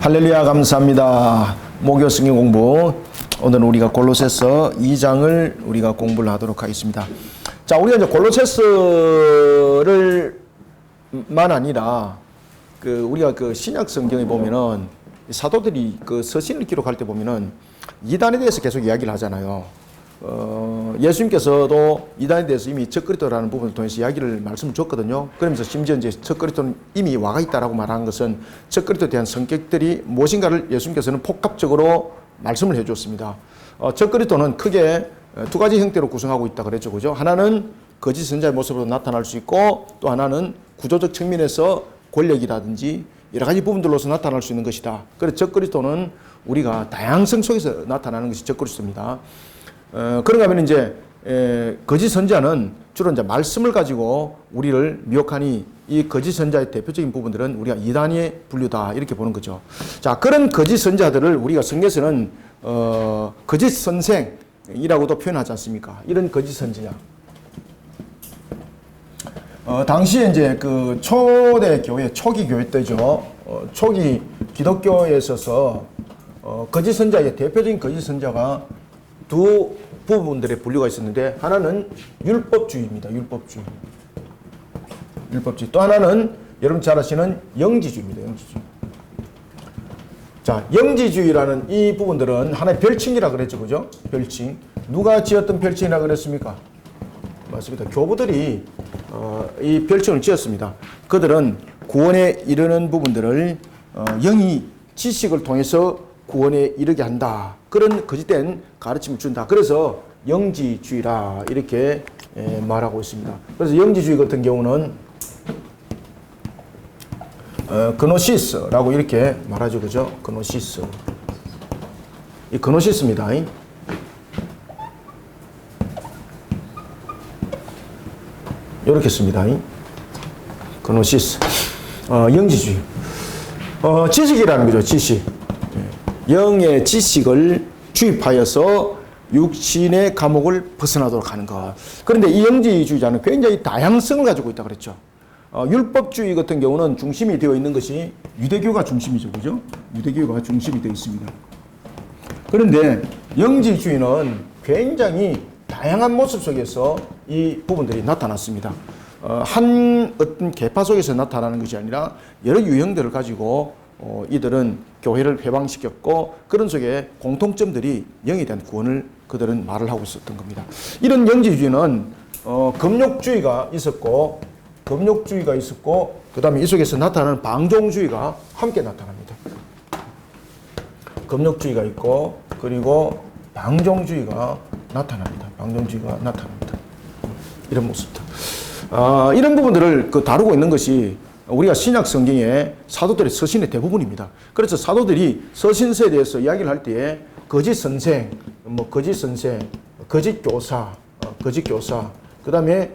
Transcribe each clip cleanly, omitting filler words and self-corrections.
할렐루야, 감사합니다. 목요 성경 공부. 오늘은 우리가 골로새서 2장을 우리가 공부를 하도록 하겠습니다. 자, 우리가 이제 골로새서를만 아니라 우리가 신약 성경에 보면은 사도들이 서신을 기록할 때 보면은 이단에 대해서 계속 이야기를 하잖아요. 예수님께서도 이단에 대해서 이미 첫 그리스도라는 부분을 통해서 말씀을 줬거든요. 그러면서 심지어 이제 첫 그리스도는 이미 와가 있다라고 말하는 것은 첫 그리스도에 대한 성격들이 무엇인가를 예수님께서는 폭합적으로 말씀을 해줬습니다. 첫 그리스도는 크게 두 가지 형태로 구성하고 있다 그랬죠, 그죠? 하나는 거짓 선자의 모습으로 나타날 수 있고, 또 하나는 구조적 측면에서 권력이라든지 여러 가지 부분들로서 나타날 수 있는 것이다. 그래서 첫 그리스도는 우리가 다양성 속에서 나타나는 것이 첫 그리스도입니다. 그런가 하면 이제 거짓 선자는 주로 이제 말씀을 가지고 우리를 미혹하니 이 거짓 선자의 대표적인 부분들은 우리가 이단의 분류다 이렇게 보는 거죠. 자, 그런 거짓 선자들을 우리가 성경에서는 거짓 선생이라고도 표현하지 않습니까? 이런 거짓 선지자. 당시에 이제 초대 교회, 초기 교회 때죠. 초기 기독교에 있어서 거짓 선자의 대표적인 거짓 선자가 두 부분들의 분류가 있었는데, 하나는 율법주의입니다. 율법주의. 또 하나는 여러분 잘 아시는 영지주의입니다. 영지주의. 자, 영지주의라는 이 부분들은 하나의 별칭이라 그랬죠, 그죠? 별칭. 누가 지었던 별칭이라 그랬습니까? 맞습니다. 교부들이 이 별칭을 지었습니다. 그들은 구원에 이르는 부분들을 영이 지식을 통해서 구원에 이르게 한다. 그런 거짓된 가르침을 준다. 그래서 영지주의라 이렇게 말하고 있습니다. 그래서 영지주의 같은 경우는 그노시스라고 이렇게 말하죠, 그죠? 그노시스. 이 그노시스입니다. 이렇게 씁니다. 그노시스. 영지주의. 지식이라는 거죠, 지식. 영의 지식을 주입하여서 육신의 감옥을 벗어나도록 하는 것. 그런데 이 영지주의자는 굉장히 다양성을 가지고 있다고 그랬죠. 율법주의 같은 경우는 중심이 되어 있는 것이 유대교가 중심이죠, 그죠? 유대교가 중심이 되어 있습니다. 그런데 영지주의는 굉장히 다양한 모습 속에서 이 부분들이 나타났습니다. 한 어떤 계파 속에서 나타나는 것이 아니라 여러 유형들을 가지고 이들은 교회를 회방시켰고, 그런 속에 공통점들이 영에 대한 구원을 그들은 말을 하고 있었던 겁니다. 이런 영지주의는 금욕주의가 있었고, 그 다음에 이 속에서 나타나는 방종주의가 함께 나타납니다. 금욕주의가 있고, 그리고 방종주의가 나타납니다. 이런 모습들. 이런 부분들을 다루고 있는 것이 우리가 신약 성경의 사도들의 서신의 대부분입니다. 그래서 사도들이 서신서에 대해서 이야기를 할 때에 거짓 선생, 거짓 교사, 그 다음에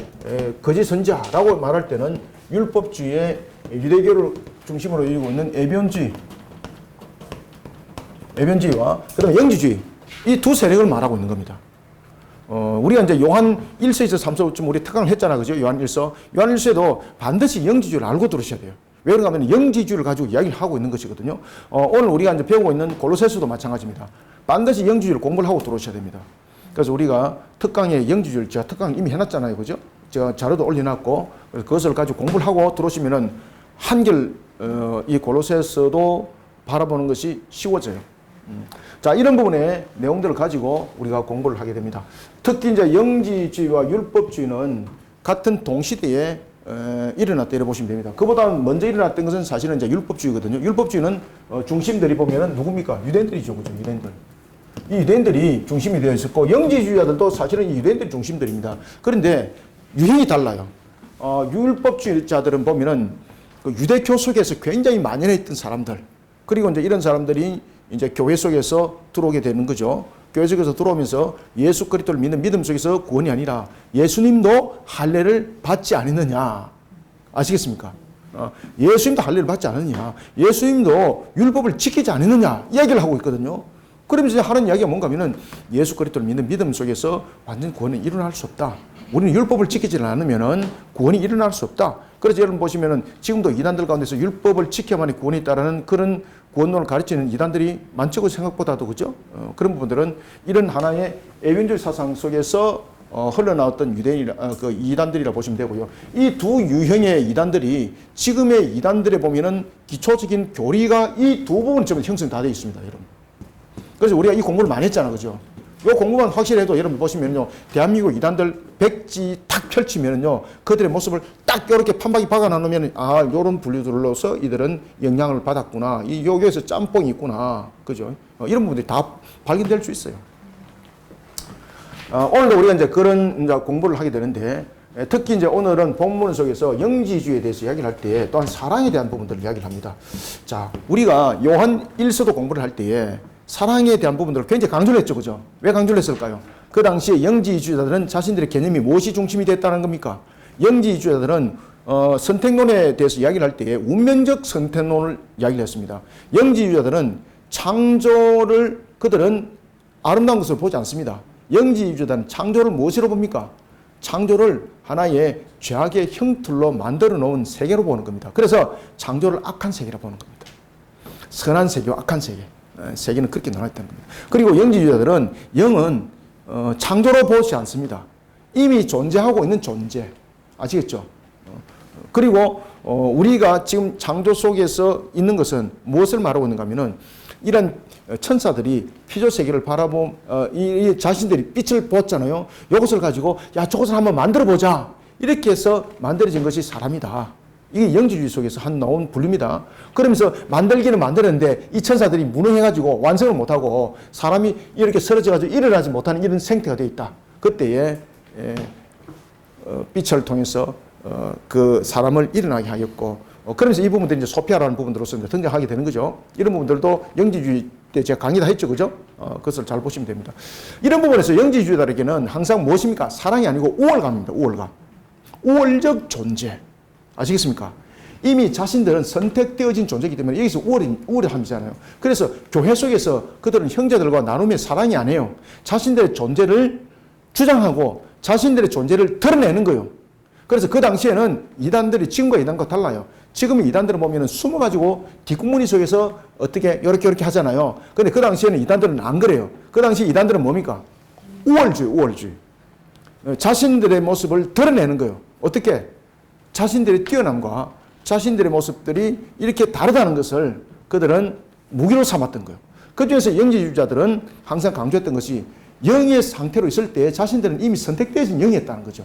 거짓 선자라고 말할 때는 율법주의의 유대교를 중심으로 이루고 있는 에변주의와 그 다음에 영지주의, 이 두 세력을 말하고 있는 겁니다. 우리가 이제 요한 1서에서 3서쯤 우리 특강을 했잖아, 그죠? 요한 1서에도 반드시 영지주의를 알고 들으셔야 돼요. 왜 그런가 하면 영지주의를 가지고 이야기를 하고 있는 것이거든요. 오늘 우리가 이제 배우고 있는 골로새서도 마찬가지입니다. 반드시 영지주의를 공부를 하고 들어오셔야 됩니다. 그래서 우리가 특강에 영지주의를 제가 특강 이미 해놨잖아요, 그죠? 제가 자료도 올려놨고, 그래서 그것을 가지고 공부를 하고 들어오시면은 한결 이 골로새서도 바라보는 것이 쉬워져요. 자, 이런 부분의 내용들을 가지고 우리가 공부를 하게 됩니다. 특히 이제 영지주의와 율법주의는 같은 동시대에 일어났다 이렇게 보시면 됩니다. 그보다 먼저 일어났던 것은 사실은 이제 율법주의거든요. 율법주의는 중심들이 보면은 누굽니까? 유대인들이죠, 그죠? 유대인들. 이 유대인들이 중심이 되어 있었고, 영지주의자들도 사실은 이 유대인들이 중심들입니다. 그런데 유형이 달라요. 율법주의자들은 보면은 유대교 속에서 굉장히 만연해 있던 사람들, 그리고 이제 이런 사람들이 이제 교회 속에서 들어오게 되는 거죠. 교회 속에서 들어오면서 예수 그리스도를 믿는 믿음 속에서 구원이 아니라 예수님도 할례를 받지 않았느냐. 아시겠습니까? 예수님도 할례를 받지 않았느냐. 예수님도 율법을 지키지 않았느냐. 이야기를 하고 있거든요. 그러면서 하는 이야기가 뭔가 하면은 예수 그리스도를 믿는 믿음 속에서 완전 구원은 일어날 수 없다. 우리는 율법을 지키지 않으면은 구원이 일어날 수 없다. 그래서 여러분 보시면은 지금도 이단들 가운데서 율법을 지켜야만이 구원이 있다라는 그런 구원론을 가르치는 이단들이 많죠. 생각보다도. 그죠? 그런 부분들은 이런 하나의 애윤주의 사상 속에서 흘러나왔던 그 이단들이라 보시면 되고요. 이 두 유형의 이단들이 지금의 이단들에 보면은 기초적인 교리가 이 두 부분쯤은 형성이 다 되어 있습니다. 여러분. 그래서 우리가 이 공부를 많이 했잖아. 그죠? 요 공부만 확실히 해도 여러분 보시면요. 대한민국 이단들 백지 탁 펼치면요. 그들의 모습을 딱 이렇게 판박이 박아 놓으면 아, 요런 분류들로서 이들은 영향을 받았구나. 이 여기에서 짬뽕이 있구나. 그죠? 이런 부분들이 다 발견될 수 있어요. 오늘도 우리가 이제 그런 이제 공부를 하게 되는데 특히 이제 오늘은 본문 속에서 영지주의에 대해서 이야기를 할 때 또한 사랑에 대한 부분들을 이야기를 합니다. 자, 우리가 요한 1서도 공부를 할 때에 사랑에 대한 부분들을 굉장히 강조를 했죠. 그죠? 왜 강조를 했을까요? 그 당시에 영지주의자들은 자신들의 개념이 무엇이 중심이 됐다는 겁니까? 영지주의자들은 선택론에 대해서 이야기를 할 때에 운명적 선택론을 이야기를 했습니다. 영지주의자들은 창조를 그들은 아름다운 것을 보지 않습니다. 영지주의자들은 창조를 무엇으로 봅니까? 창조를 하나의 죄악의 형틀로 만들어 놓은 세계로 보는 겁니다. 그래서 창조를 악한 세계로 보는 겁니다. 선한 세계와 악한 세계. 세계는 그렇게 나눠 있다는 겁니다. 그리고 영지주의자들은 영은 창조로 보지 않습니다. 이미 존재하고 있는 존재. 아시겠죠? 그리고 우리가 지금 창조 속에서 있는 것은 무엇을 말하고 있는가 하면은 이런 천사들이 피조 세계를 이 자신들이 빛을 보았잖아요. 이것을 가지고 야, 저것을 한번 만들어 보자. 이렇게 해서 만들어진 것이 사람이다. 이게 영지주의 속에서 나온 분류입니다. 그러면서 만들기는 만들었는데 이 천사들이 무능해가지고 완성을 못하고 사람이 이렇게 쓰러져가지고 일어나지 못하는 이런 생태가 되어 있다. 그때에 빛을 통해서 그 사람을 일어나게 하였고 그러면서 이 부분들이 이제 소피아라는 부분으로서 등장하게 되는 거죠. 이런 부분들도 영지주의 때 제가 강의 다 했죠. 그죠? 그것을 잘 보시면 됩니다. 이런 부분에서 영지주의자에게는 항상 무엇입니까? 사랑이 아니고 우월감입니다. 우월감. 우월적 존재. 아시겠습니까? 이미 자신들은 선택되어진 존재이기 때문에 여기서 우월함이잖아요. 그래서 교회 속에서 그들은 형제들과 나눔의 사랑이 아니에요. 자신들의 존재를 주장하고 자신들의 존재를 드러내는 거예요. 그래서 그 당시에는 이단들이 지금과 이단과 달라요. 지금 이단들을 보면은 숨어가지고 뒷국무늬 속에서 어떻게 이렇게 하잖아요. 근데 그 당시에는 이단들은 안 그래요. 그 당시 이단들은 뭡니까? 우월주의. 자신들의 모습을 드러내는 거예요. 어떻게? 자신들의 뛰어남과 자신들의 모습들이 이렇게 다르다는 것을 그들은 무기로 삼았던 거예요. 그 중에서 영지주의자들은 항상 강조했던 것이 영의 상태로 있을 때 자신들은 이미 선택되어진 영이었다는 거죠.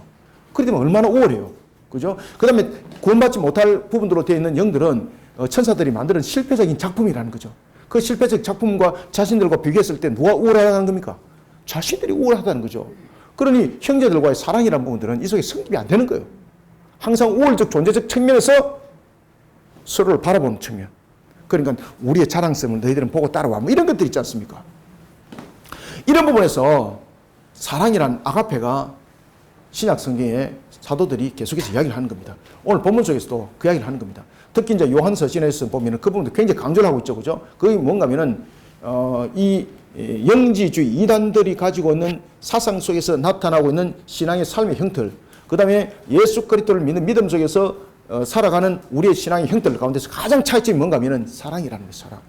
그렇기 때문에 얼마나 우월해요. 그죠? 그 다음에 구원받지 못할 부분으로 되어 있는 영들은 천사들이 만드는 실패적인 작품이라는 거죠. 그 실패적 작품과 자신들과 비교했을 때 누가 우월하다는 겁니까? 자신들이 우월하다는 거죠. 그러니 형제들과의 사랑이라는 부분들은 이 속에 성립이 안 되는 거예요. 항상 우월적 존재적 측면에서 서로를 바라보는 측면. 그러니까 우리의 자랑성을 너희들은 보고 따라와. 뭐 이런 것들 있지 않습니까? 이런 부분에서 사랑이란 아가페가 신약 성경에 사도들이 계속해서 이야기를 하는 겁니다. 오늘 본문 속에서도 그 이야기를 하는 겁니다. 특히 이제 요한서신에서 보면 그 부분도 굉장히 강조를 하고 있죠. 그죠? 그게 뭔가 하면은, 이 영지주의 이단들이 가지고 있는 사상 속에서 나타나고 있는 신앙의 삶의 형틀, 그 다음에 예수 그리스도를 믿는 믿음 속에서 살아가는 우리의 신앙의 형들 가운데서 가장 차이점이 뭔가 하면은 사랑이라는 거예요. 사랑.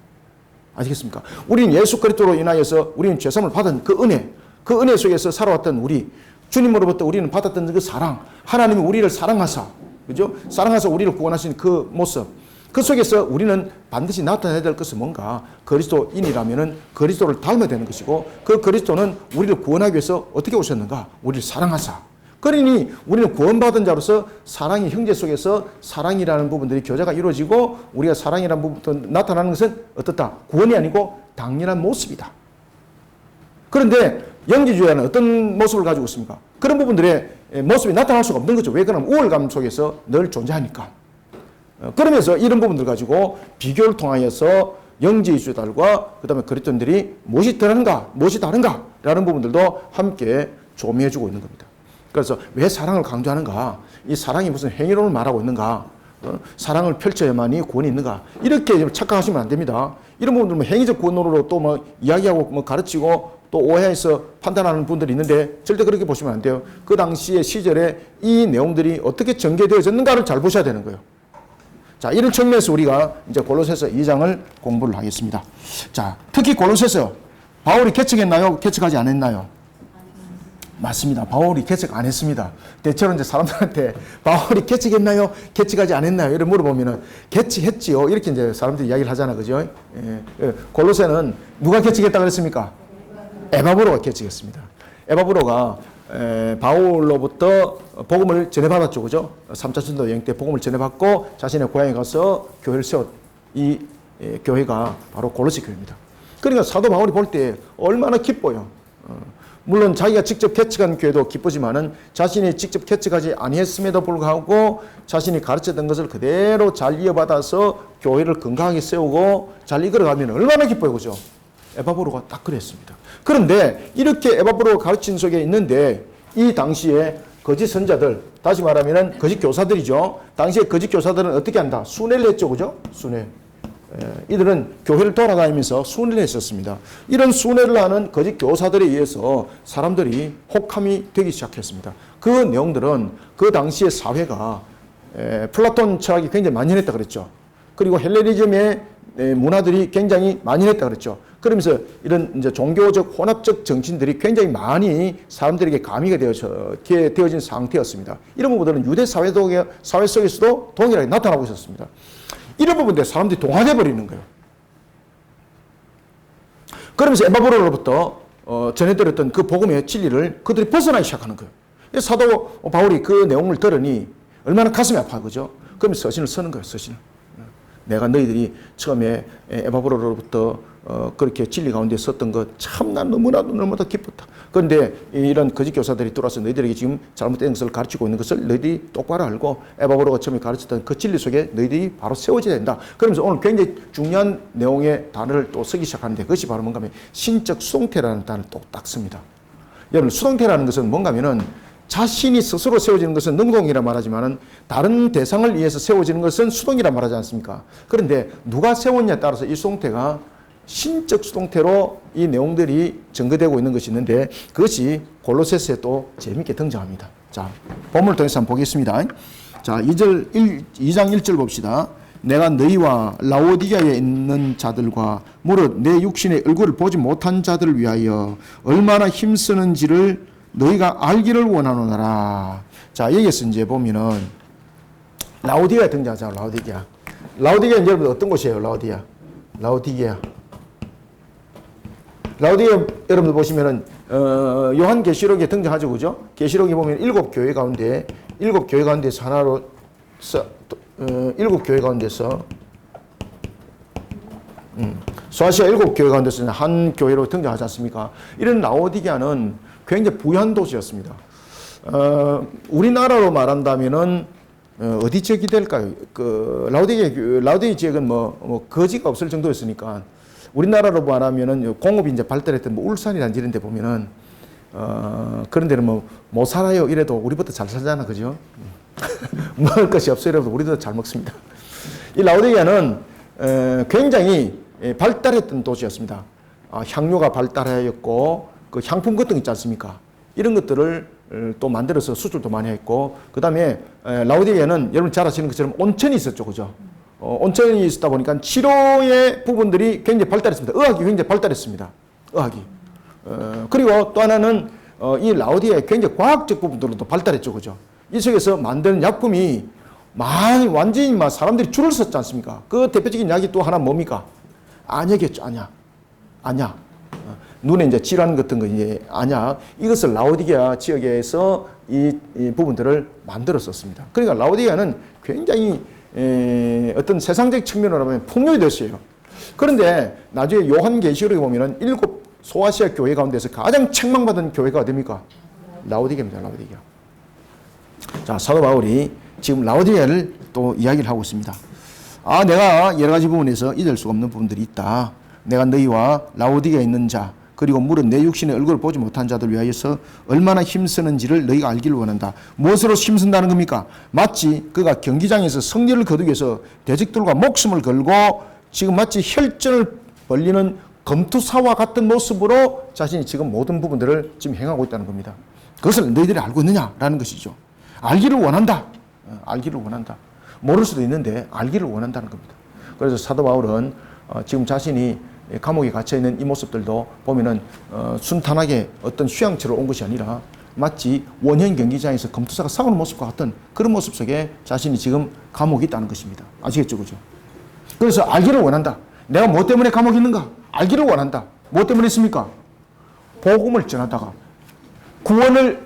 아시겠습니까? 우리는 예수 그리스도로 인하여서 우리는 죄사함을 받은 그 은혜 속에서 살아왔던 우리, 주님으로부터 우리는 받았던 그 사랑, 하나님이 우리를 사랑하사, 그죠? 사랑하사 우리를 구원하신 그 모습, 그 속에서 우리는 반드시 나타내야 될 것은 뭔가 그리스도인이라면은 그리스도를 닮아야 되는 것이고 그 그리스도는 우리를 구원하기 위해서 어떻게 오셨는가? 우리를 사랑하사. 그러니 우리는 구원받은 자로서 사랑의 형제 속에서 사랑이라는 부분들이 교제가 이루어지고 우리가 사랑이라는 부분부터 나타나는 것은 어떻다? 구원이 아니고 당연한 모습이다. 그런데 영지주의자는 어떤 모습을 가지고 있습니까? 그런 부분들의 모습이 나타날 수가 없는 거죠. 왜 그러면 우월감 속에서 늘 존재하니까. 그러면서 이런 부분들 가지고 비교를 통하여서 영지주의자들과 그 다음에 그리스도인들이 무엇이 다른가, 무엇이 다른가 라는 부분들도 함께 조명해주고 있는 겁니다. 그래서 왜 사랑을 강조하는가? 이 사랑이 무슨 행위론을 말하고 있는가? 사랑을 펼쳐야만이 구원이 있는가? 이렇게 착각하시면 안 됩니다. 이런 분들 뭐 행위적 구원으로 또 뭐 이야기하고 뭐 가르치고 또 오해해서 판단하는 분들이 있는데 절대 그렇게 보시면 안 돼요. 그 당시의 시절에 이 내용들이 어떻게 전개되어졌는가를 잘 보셔야 되는 거예요. 자, 이런 측면에서 우리가 이제 골로새서 2장을 공부를 하겠습니다. 자, 특히 골로새서 바울이 개척했나요? 개척하지 않았나요? 맞습니다. 바울이 개척 안 했습니다. 대체로 이제 사람들한테 바울이 개척했나요? 개척하지 않았나요? 이렇게 물어보면은 개척했지요. 이렇게 이제 사람들이 이야기를 하잖아. 그죠? 예. 골로새는 누가 개척했다 그랬습니까? 에바브로가 개척했습니다. 에바브로가 바울로부터 복음을 전해받았죠. 그죠? 3차 전도 여행 때 복음을 전해받고 자신의 고향에 가서 교회를 세웠, 이 교회가 바로 골로새 교회입니다. 그러니까 사도 바울이 볼 때 얼마나 기뻐요. 물론 자기가 직접 개척한 교회도 기쁘지만은 자신이 직접 개척하지 아니했음에도 불구하고 자신이 가르쳤던 것을 그대로 잘 이어받아서 교회를 건강하게 세우고 잘 이끌어가면 얼마나 기뻐요. 그죠? 에바브로가 딱 그랬습니다. 그런데 이렇게 에바브로가 가르친 속에 있는데 이 당시에 거짓 선자들, 다시 말하면 거짓 교사들이죠. 당시에 거짓 교사들은 어떻게 한다? 순회를 했죠. 그죠? 순회. 이들은 교회를 돌아다니면서 순회를 했었습니다. 이런 순회를 하는 거짓 교사들에 의해서 사람들이 혹함이 되기 시작했습니다. 그 내용들은 그 당시의 사회가 플라톤 철학이 굉장히 만연했다 그랬죠. 그리고 헬레니즘의 문화들이 굉장히 만연했다 그랬죠. 그러면서 이런 이제 종교적 혼합적 정신들이 굉장히 많이 사람들에게 가미가 되어진 상태였습니다. 이런 부분들은 유대 사회 속에서도 동일하게 나타나고 있었습니다. 이런 부분에 사람들이 동화돼 버리는 거예요. 그러면서 에바브로로부터 전해드렸던 그 복음의 진리를 그들이 벗어나기 시작하는 거예요. 사도 바울이 그 내용을 들으니 얼마나 가슴이 아파요. 그죠? 그러면서 서신을 쓰는 거예요. 서신을. 내가 너희들이 처음에 에바브로로부터 그렇게 진리 가운데 썼던 것 참 난 너무나도 기뻤다. 그런데 이런 거짓 교사들이 들어와서 너희들에게 지금 잘못된 것을 가르치고 있는 것을 너희들이 똑바로 알고 에바브로가 처음에 가르쳤던 그 진리 속에 너희들이 바로 세워져야 된다. 그러면서 오늘 굉장히 중요한 내용의 단어를 또 쓰기 시작하는데 그것이 바로 뭔가 하면 신적 수동태라는 단어를 또 딱 씁니다. 여러분 수동태라는 것은 뭔가 하면은 자신이 스스로 세워지는 것은 능동이라 말하지만은 다른 대상을 위해서 세워지는 것은 수동이라 말하지 않습니까? 그런데 누가 세웠냐에 따라서 이 수동태가 신적 수동태로 이 내용들이 전개되고 있는 것이 있는데 그것이 골로새서에 또 재미있게 등장합니다. 자, 본문을 통해서 한번 보겠습니다. 자, 2장 1절 봅시다. 내가 너희와 라오디게아에 있는 자들과 무릇 내 육신의 얼굴을 보지 못한 자들을 위하여 얼마나 힘쓰는지를 너희가 알기를 원하노라. 자, 여기서 이제 보면은 라오디게아 등장하잖아요. 라오디게아. 라오디게아는 여러분 어떤 곳이에요? 라오디게아. 라오디게아 여러분들 보시면은 요한계시록에 등장하죠. 그죠? 계시록에 보면 7교회 가운데서 하나로 7교회 가운데서 소아시아 7교회 가운데서 한 교회로 등장하지 않습니까? 이런 라오디게아는 굉장히 부유한 도시였습니다. 우리나라로 말한다면은 어디 지역이 될까요? 그 라오디게아 지역은 뭐 거지가 없을 정도였으니까 우리나라로 말하면은 공업이 이제 발달했던 뭐 울산이라는 이런 데 보면은 그런 데는 뭐 못 살아요 이래도 우리보다 잘 살잖아, 그죠? 먹을 것이 없어 이래도 우리보다 잘 먹습니다. 이 라오디게아는 굉장히 발달했던 도시였습니다. 향료가 발달하였고 그 향품 같은 거 있지 않습니까? 이런 것들을 또 만들어서 수출도 많이 했고, 그 다음에 라오디게아는 여러분 잘 아시는 것처럼 온천이 있었죠, 그죠? 온천이 있었다 보니까 치료의 부분들이 굉장히 발달했습니다. 의학이 굉장히 발달했습니다. 의학이. 그리고 또 하나는 이 라오디게아의 굉장히 과학적 부분들도 발달했죠, 그죠? 이 속에서 만드는 약품이 완전히 막 사람들이 줄을 섰지 않습니까? 그 대표적인 약이 또 하나 뭡니까? 안약이었죠, 안약. 눈에 이제 질환 같은 거 이제 안약, 이것을 라오디게아 지역에서 이 부분들을 만들었었습니다. 그러니까 라오디게아는 굉장히 어떤 세상적 측면으로 보면 풍요의 도시예요. 그런데 나중에 요한계시록에 보면은 7 소아시아 교회 가운데서 가장 책망받은 교회가 어디입니까? 라오디게아입니다. 라오디게아. 자, 사도 바울이 지금 라오디게아를 또 이야기를 하고 있습니다. 내가 여러 가지 부분에서 잊을 수가 없는 부분들이 있다. 내가 너희와 라오디게아에 있는 자, 그리고 물은 내 육신의 얼굴을 보지 못한 자들 위하여서 얼마나 힘쓰는지를 너희가 알기를 원한다. 무엇으로 힘쓴다는 겁니까? 마치 그가 경기장에서 승리를 거두기 위해서 대적들과 목숨을 걸고 지금 마치 혈전을 벌리는 검투사와 같은 모습으로 자신이 지금 모든 부분들을 지금 행하고 있다는 겁니다. 그것을 너희들이 알고 있느냐라는 것이죠. 알기를 원한다. 알기를 원한다. 모를 수도 있는데 알기를 원한다는 겁니다. 그래서 사도 바울은 지금 자신이 감옥에 갇혀있는 이 모습들도 보면은 순탄하게 어떤 휴양처로 온 것이 아니라 마치 원형 경기장에서 검투사가 싸우는 모습과 같은 그런 모습 속에 자신이 지금 감옥에 있다는 것입니다. 아시겠죠? 그죠? 그래서 알기를 원한다. 내가 뭐 때문에 감옥에 있는가? 알기를 원한다. 뭐 때문에 있습니까? 복음을 전하다가 구원을,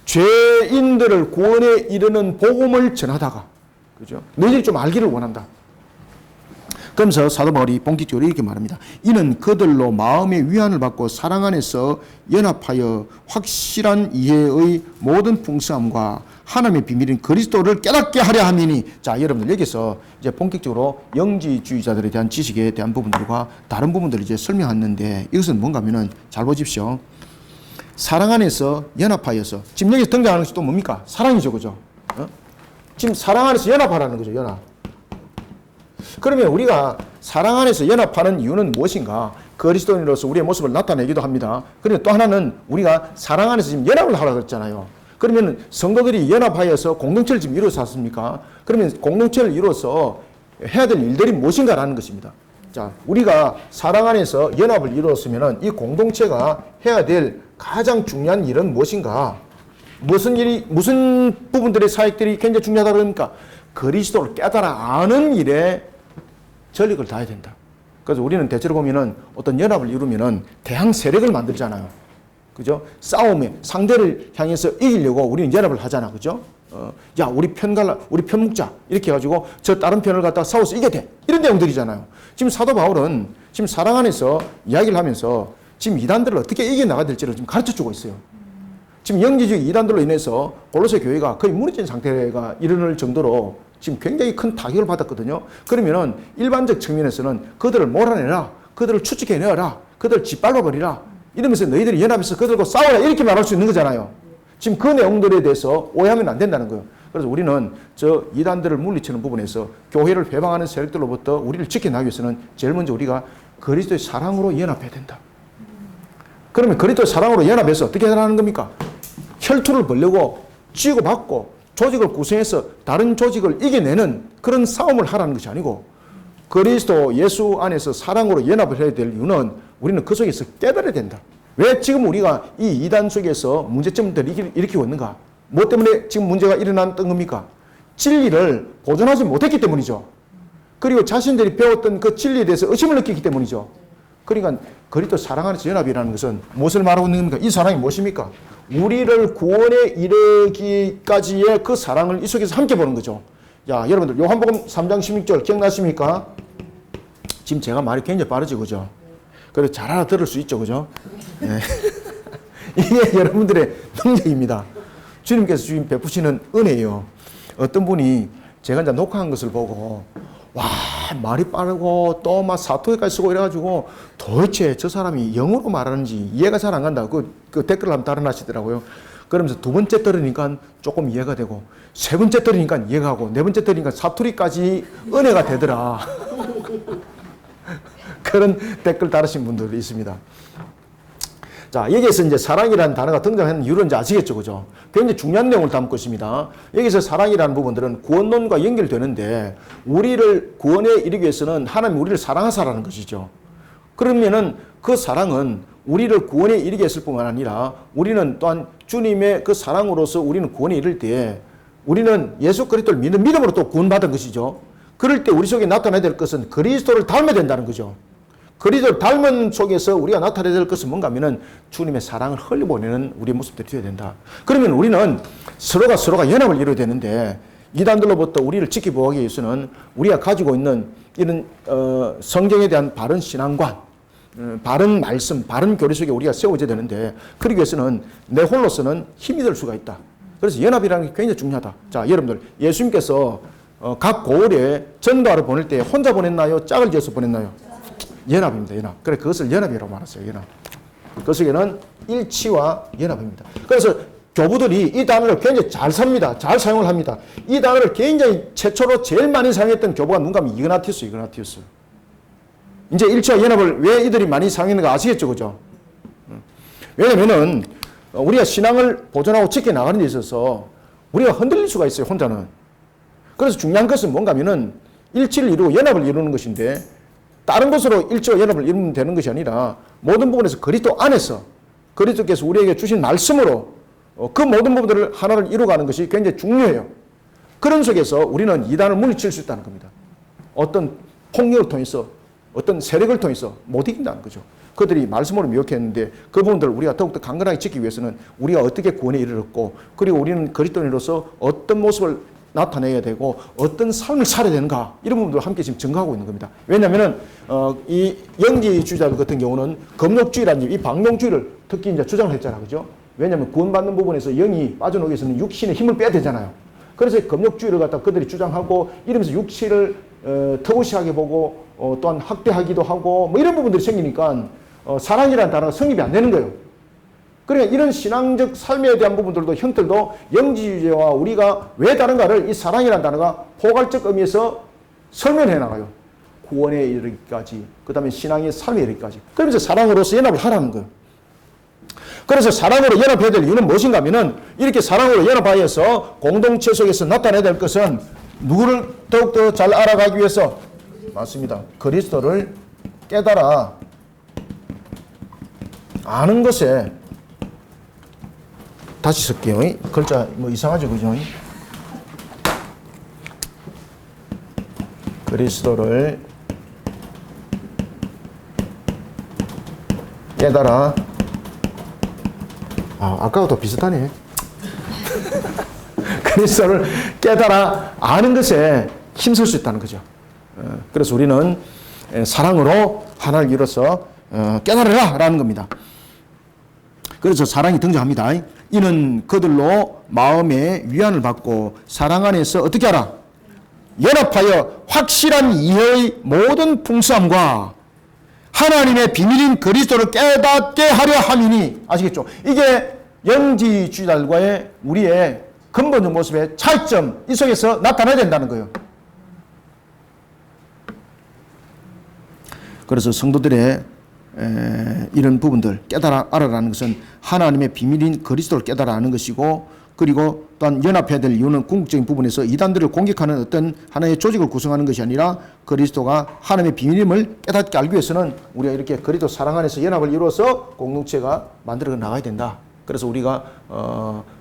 죄인들을 구원에 이르는 복음을 전하다가, 그죠? 너희들이 좀 알기를 원한다. 그러면서 사도 바울이 본격적으로 이렇게 말합니다. 이는 그들로 마음의 위안을 받고 사랑 안에서 연합하여 확실한 이해의 모든 풍성함과 하나님의 비밀인 그리스도를 깨닫게 하려 함이니. 자, 여러분들 여기서 이제 본격적으로 영지주의자들에 대한 지식에 대한 부분들과 다른 부분들을 이제 설명하는데, 이것은 뭔가 하면은 잘 보십시오. 사랑 안에서 연합하여서, 지금 여기서 등장하는 것이 또 뭡니까? 사랑이죠, 그죠? 지금 사랑 안에서 연합하라는 거죠, 연합. 그러면 우리가 사랑 안에서 연합하는 이유는 무엇인가? 그리스도인으로서 우리의 모습을 나타내기도 합니다. 그런데 또 하나는 우리가 사랑 안에서 지금 연합을 하라고 했잖아요. 그러면 성도들이 연합하여서 공동체를 지금 이루어서 습니까? 그러면 공동체를 이루어서 해야 될 일들이 무엇인가라는 것입니다. 자, 우리가 사랑 안에서 연합을 이루었으면 이 공동체가 해야 될 가장 중요한 일은 무엇인가? 무슨 부분들의 사역들이 굉장히 중요하다 그러니까 그리스도를 깨달아 아는 일에 전력을 다해야 된다. 그래서 우리는 대체로 보면은 어떤 연합을 이루면은 대항 세력을 만들잖아요. 그죠? 싸움에 상대를 향해서 이기려고 우리는 연합을 하잖아. 그죠? 야, 우리 편 묶자. 이렇게 해가지고 저 다른 편을 갖다가 싸워서 이겨야 돼. 이런 내용들이잖아요. 지금 사도 바울은 지금 사랑 안에서 이야기를 하면서 지금 이단들을 어떻게 이겨나가야 될지를 지금 가르쳐 주고 있어요. 지금 영지주의 이단들로 인해서 골로새 교회가 거의 무너진 상태가 이르는 정도로 지금 굉장히 큰 타격을 받았거든요. 그러면은 일반적 측면에서는 그들을 몰아내라, 그들을 추측해내라, 그들을 짓밟아버리라, 이러면서 너희들이 연합해서 그들과 싸워라, 이렇게 말할 수 있는 거잖아요. 지금 그 내용들에 대해서 오해하면 안 된다는 거예요. 그래서 우리는 저 이단들을 물리치는 부분에서 교회를 배방하는 세력들로부터 우리를 지켜나기 위해서는 제일 먼저 우리가 그리스도의 사랑으로 연합해야 된다. 그러면 그리스도의 사랑으로 연합해서 어떻게 하라는 겁니까? 혈투를 벌려고 치고받고 조직을 구성해서 다른 조직을 이겨내는 그런 싸움을 하라는 것이 아니고, 그리스도 예수 안에서 사랑으로 연합을 해야 될 이유는 우리는 그 속에서 깨달아야 된다. 왜 지금 우리가 이 이단 속에서 문제점들을 일으키고 있는가? 뭐 때문에 지금 문제가 일어났던 겁니까? 진리를 보존하지 못했기 때문이죠. 그리고 자신들이 배웠던 그 진리에 대해서 의심을 느끼기 때문이죠. 그러니까 그리스도 사랑 안에서 연합이라는 것은 무엇을 말하고 있는 겁니까? 이 사랑이 무엇입니까? 우리를 구원에 이르기까지의 그 사랑을 이 속에서 함께 보는 거죠. 야, 여러분들 요한복음 3장 16절 기억나십니까? 지금 제가 말이 굉장히 빠르죠, 그죠? 그래서 잘 알아들을 수 있죠, 그죠? 네. 이게 여러분들의 능력입니다. 주님께서 지금 베푸시는 은혜예요. 어떤 분이 제가 이제 녹화한 것을 보고, 와, 말이 빠르고 또 막 사투리까지 쓰고 이래가지고 도대체 저 사람이 영어로 말하는지 이해가 잘 안 간다. 그 댓글을 한번 달아나시더라고요. 그러면서 두 번째 들으니까 조금 이해가 되고, 세 번째 들으니까 이해가 하고, 네 번째 들으니까 사투리까지 은혜가 되더라. 그런 댓글 달으신 분들이 있습니다. 자, 여기에서 이제 사랑이라는 단어가 등장하는 이유는 이제 아시겠죠, 그죠? 굉장히 중요한 내용을 담고 있습니다. 여기서 사랑이라는 부분들은 구원론과 연결되는데, 우리를 구원에 이르기 위해서는 하나님 우리를 사랑하사라는 것이죠. 그러면은 그 사랑은 우리를 구원에 이르게 했을 뿐만 아니라 우리는 또한 주님의 그 사랑으로서 우리는 구원에 이를 때 우리는 예수 그리스도를 믿는 믿음으로 또 구원받은 것이죠. 그럴 때 우리 속에 나타나야 될 것은 그리스도를 닮아야 된다는 거죠. 그리스도를 닮은 속에서 우리가 나타내야 될 것은 뭔가 하면은 주님의 사랑을 흘려보내는 우리의 모습들이 되어야 된다. 그러면 우리는 서로가 연합을 이루어야 되는데, 이단들로부터 우리를 지켜보기 위해서는 우리가 가지고 있는 이런 성경에 대한 바른 신앙관, 바른 말씀, 바른 교리 속에 우리가 세워져야 되는데, 그러기 위해서는 내 홀로서는 힘이 될 수가 있다. 그래서 연합이라는 게 굉장히 중요하다. 자, 여러분들, 예수님께서 각 고을에 전도하러 보낼 때 혼자 보냈나요? 짝을 지어서 보냈나요? 연합입니다, 연합. 그래, 그것을 연합이라고 말했어요, 연합. 그 속에는 일치와 연합입니다. 그래서 교부들이 이 단어를 굉장히 잘 삽니다. 잘 사용을 합니다. 이 단어를 굉장히 최초로 제일 많이 사용했던 교부가 누군가 하면 이그나티우스. 이제 일치와 연합을 왜 이들이 많이 사용했는가 아시겠죠? 그죠? 왜냐면은 우리가 신앙을 보존하고 지켜나가는 데 있어서 우리가 흔들릴 수가 있어요, 혼자는. 그래서 중요한 것은 뭔가 하면은 일치를 이루고 연합을 이루는 것인데 다른 것으로 일치와 연합을 이루면 되는 것이 아니라 모든 부분에서 그리스도 안에서 그리스도께서 우리에게 주신 말씀으로 그 모든 부분들을 하나를 이루어가는 것이 굉장히 중요해요. 그런 속에서 우리는 이단을 물리칠 수 있다는 겁니다. 어떤 폭력을 통해서 어떤 세력을 통해서 못 이긴다는 거죠. 그들이 말씀으로 미혹했는데 그 부분들을 우리가 더욱더 강건하게 지키기 위해서는 우리가 어떻게 구원에 이르렀고 그리고 우리는 그리스도인으로서 어떤 모습을 나타내야 되고 어떤 삶을 살아야 되는가 이런 부분들을 함께 지금 증거하고 있는 겁니다. 왜냐하면 이 영지주의자들 같은 경우는 금욕주의라는 이 방명주의를 특히 이제 주장을 했잖아, 그죠? 왜냐하면 구원받는 부분에서 영이 빠져나오기 위해서는 육신의 힘을 빼야 되잖아요. 그래서 금욕주의를 갖다 그들이 주장하고 이러면서 육신을 터부시하게 보고 또한 학대하기도 하고 뭐 이런 부분들이 생기니까 사랑이라는 단어가 성립이 안 되는 거예요. 그러니까 이런 신앙적 삶에 대한 부분들도 형들도 영지주의와 우리가 왜 다른가를 이 사랑이라는 단어가 포괄적 의미에서 설명해 나가요. 구원에 이르기까지, 그 다음에 신앙의 삶에 이르기까지. 그러면서 사랑으로서 연합을 하라는 거예요. 그래서 사랑으로 연합해야 될 이유는 무엇인가 하면은 이렇게 사랑으로 연합하여서 공동체 속에서 나타내야 될 것은 누구를 더욱더 잘 알아가기 위해서 맞습니다. 그리스도를 깨달아 아는 것에 다시 쓸게요. 글자 뭐 이상하죠, 그죠? 그리스도를 깨달아 아까와 더 비슷하네. 그리스도를 깨달아 아는 것에 힘쓸 수 있다는 거죠. 그래서 우리는 사랑으로 하나를 이뤄서 깨달으라 라는 겁니다. 그래서 사랑이 등장합니다. 이는 그들로 마음의 위안을 받고 사랑 안에서 어떻게 하라? 연합하여 확실한 이해의 모든 풍성함과 하나님의 비밀인 그리스도를 깨닫게 하려 함이니. 아시겠죠? 이게 영지주의자들과의 우리의 근본적 모습의 차이점, 이 속에서 나타나야 된다는 거예요. 그래서 성도들의 이런 부분들 깨달아 알아라는 것은 하나님의 비밀인 그리스도를 깨달아 아는 것이고, 그리고 또한 연합해야 될 이유는 궁극적인 부분에서 이단들을 공격하는 어떤 하나의 조직을 구성하는 것이 아니라 그리스도가 하나님의 비밀임을 깨닫게 알기 위해서는 우리가 이렇게 그리스도 사랑 안에서 연합을 이루어서 공동체가 만들어 나가야 된다. 그래서 우리가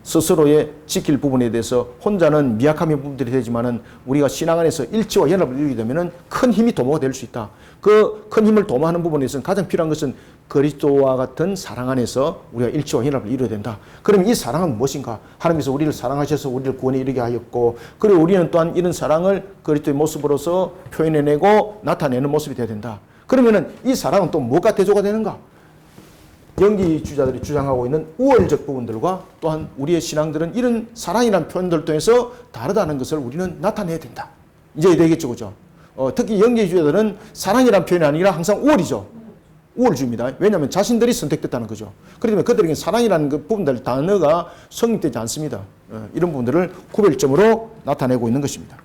스스로의 지킬 부분에 대해서 혼자는 미약함의 부분들이 되지만은 우리가 신앙 안에서 일치와 연합을 이루게 되면은 큰 힘이 도모가 될 수 있다. 그 큰 힘을 도모하는 부분에서는 가장 필요한 것은 그리스도와 같은 사랑 안에서 우리가 일치와 연합을 이루어야 된다. 그럼 이 사랑은 무엇인가? 하나님께서 우리를 사랑하셔서 우리를 구원에 이르게 하였고, 그리고 우리는 또한 이런 사랑을 그리스도의 모습으로서 표현해내고 나타내는 모습이 되어야 된다. 그러면은 이 사랑은 또 뭐가 대조가 되는가? 영지주의자들이 주장하고 있는 우월적 부분들과 또한 우리의 신앙들은 이런 사랑이라는 표현들 통해서 다르다는 것을 우리는 나타내야 된다. 이제 되겠죠, 그죠? 특히 영지주의자들은 사랑이라는 표현이 아니라 항상 우월이죠. 우월주의입니다. 왜냐하면 자신들이 선택됐다는 거죠. 그렇기 때문에 그들에게 사랑이라는 그 부분들 단어가 성립되지 않습니다. 이런 부분들을 구별점으로 나타내고 있는 것입니다.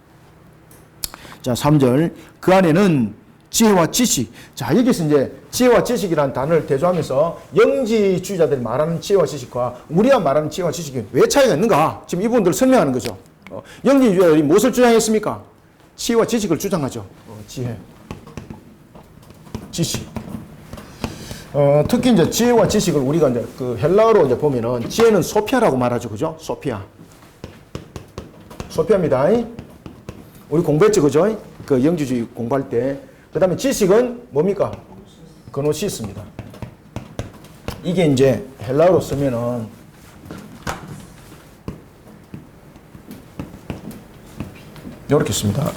자, 3절. 그 안에는 지혜와 지식. 자, 여기서 이제 지혜와 지식이라는 단어를 대조하면서 영지주의자들이 말하는 지혜와 지식과 우리가 말하는 지혜와 지식이 왜 차이가 있는가? 지금 이 부분들을 설명하는 거죠. 영지주의자들이 무엇을 주장했습니까? 지혜와 지식을 주장하죠. 지혜, 지식. 특히 이제 지혜와 지식을 우리가 이제 그 헬라어로 이제 보면은 지혜는 소피아라고 말하죠, 그죠? 소피아. 소피아입니다. 우리 공부했죠, 그죠? 그 영지주의 공부할 때. 그 다음에 지식은 뭡니까? 그노시스입니다. 이게 이제 헬라어로 쓰면은 이렇게 씁니다.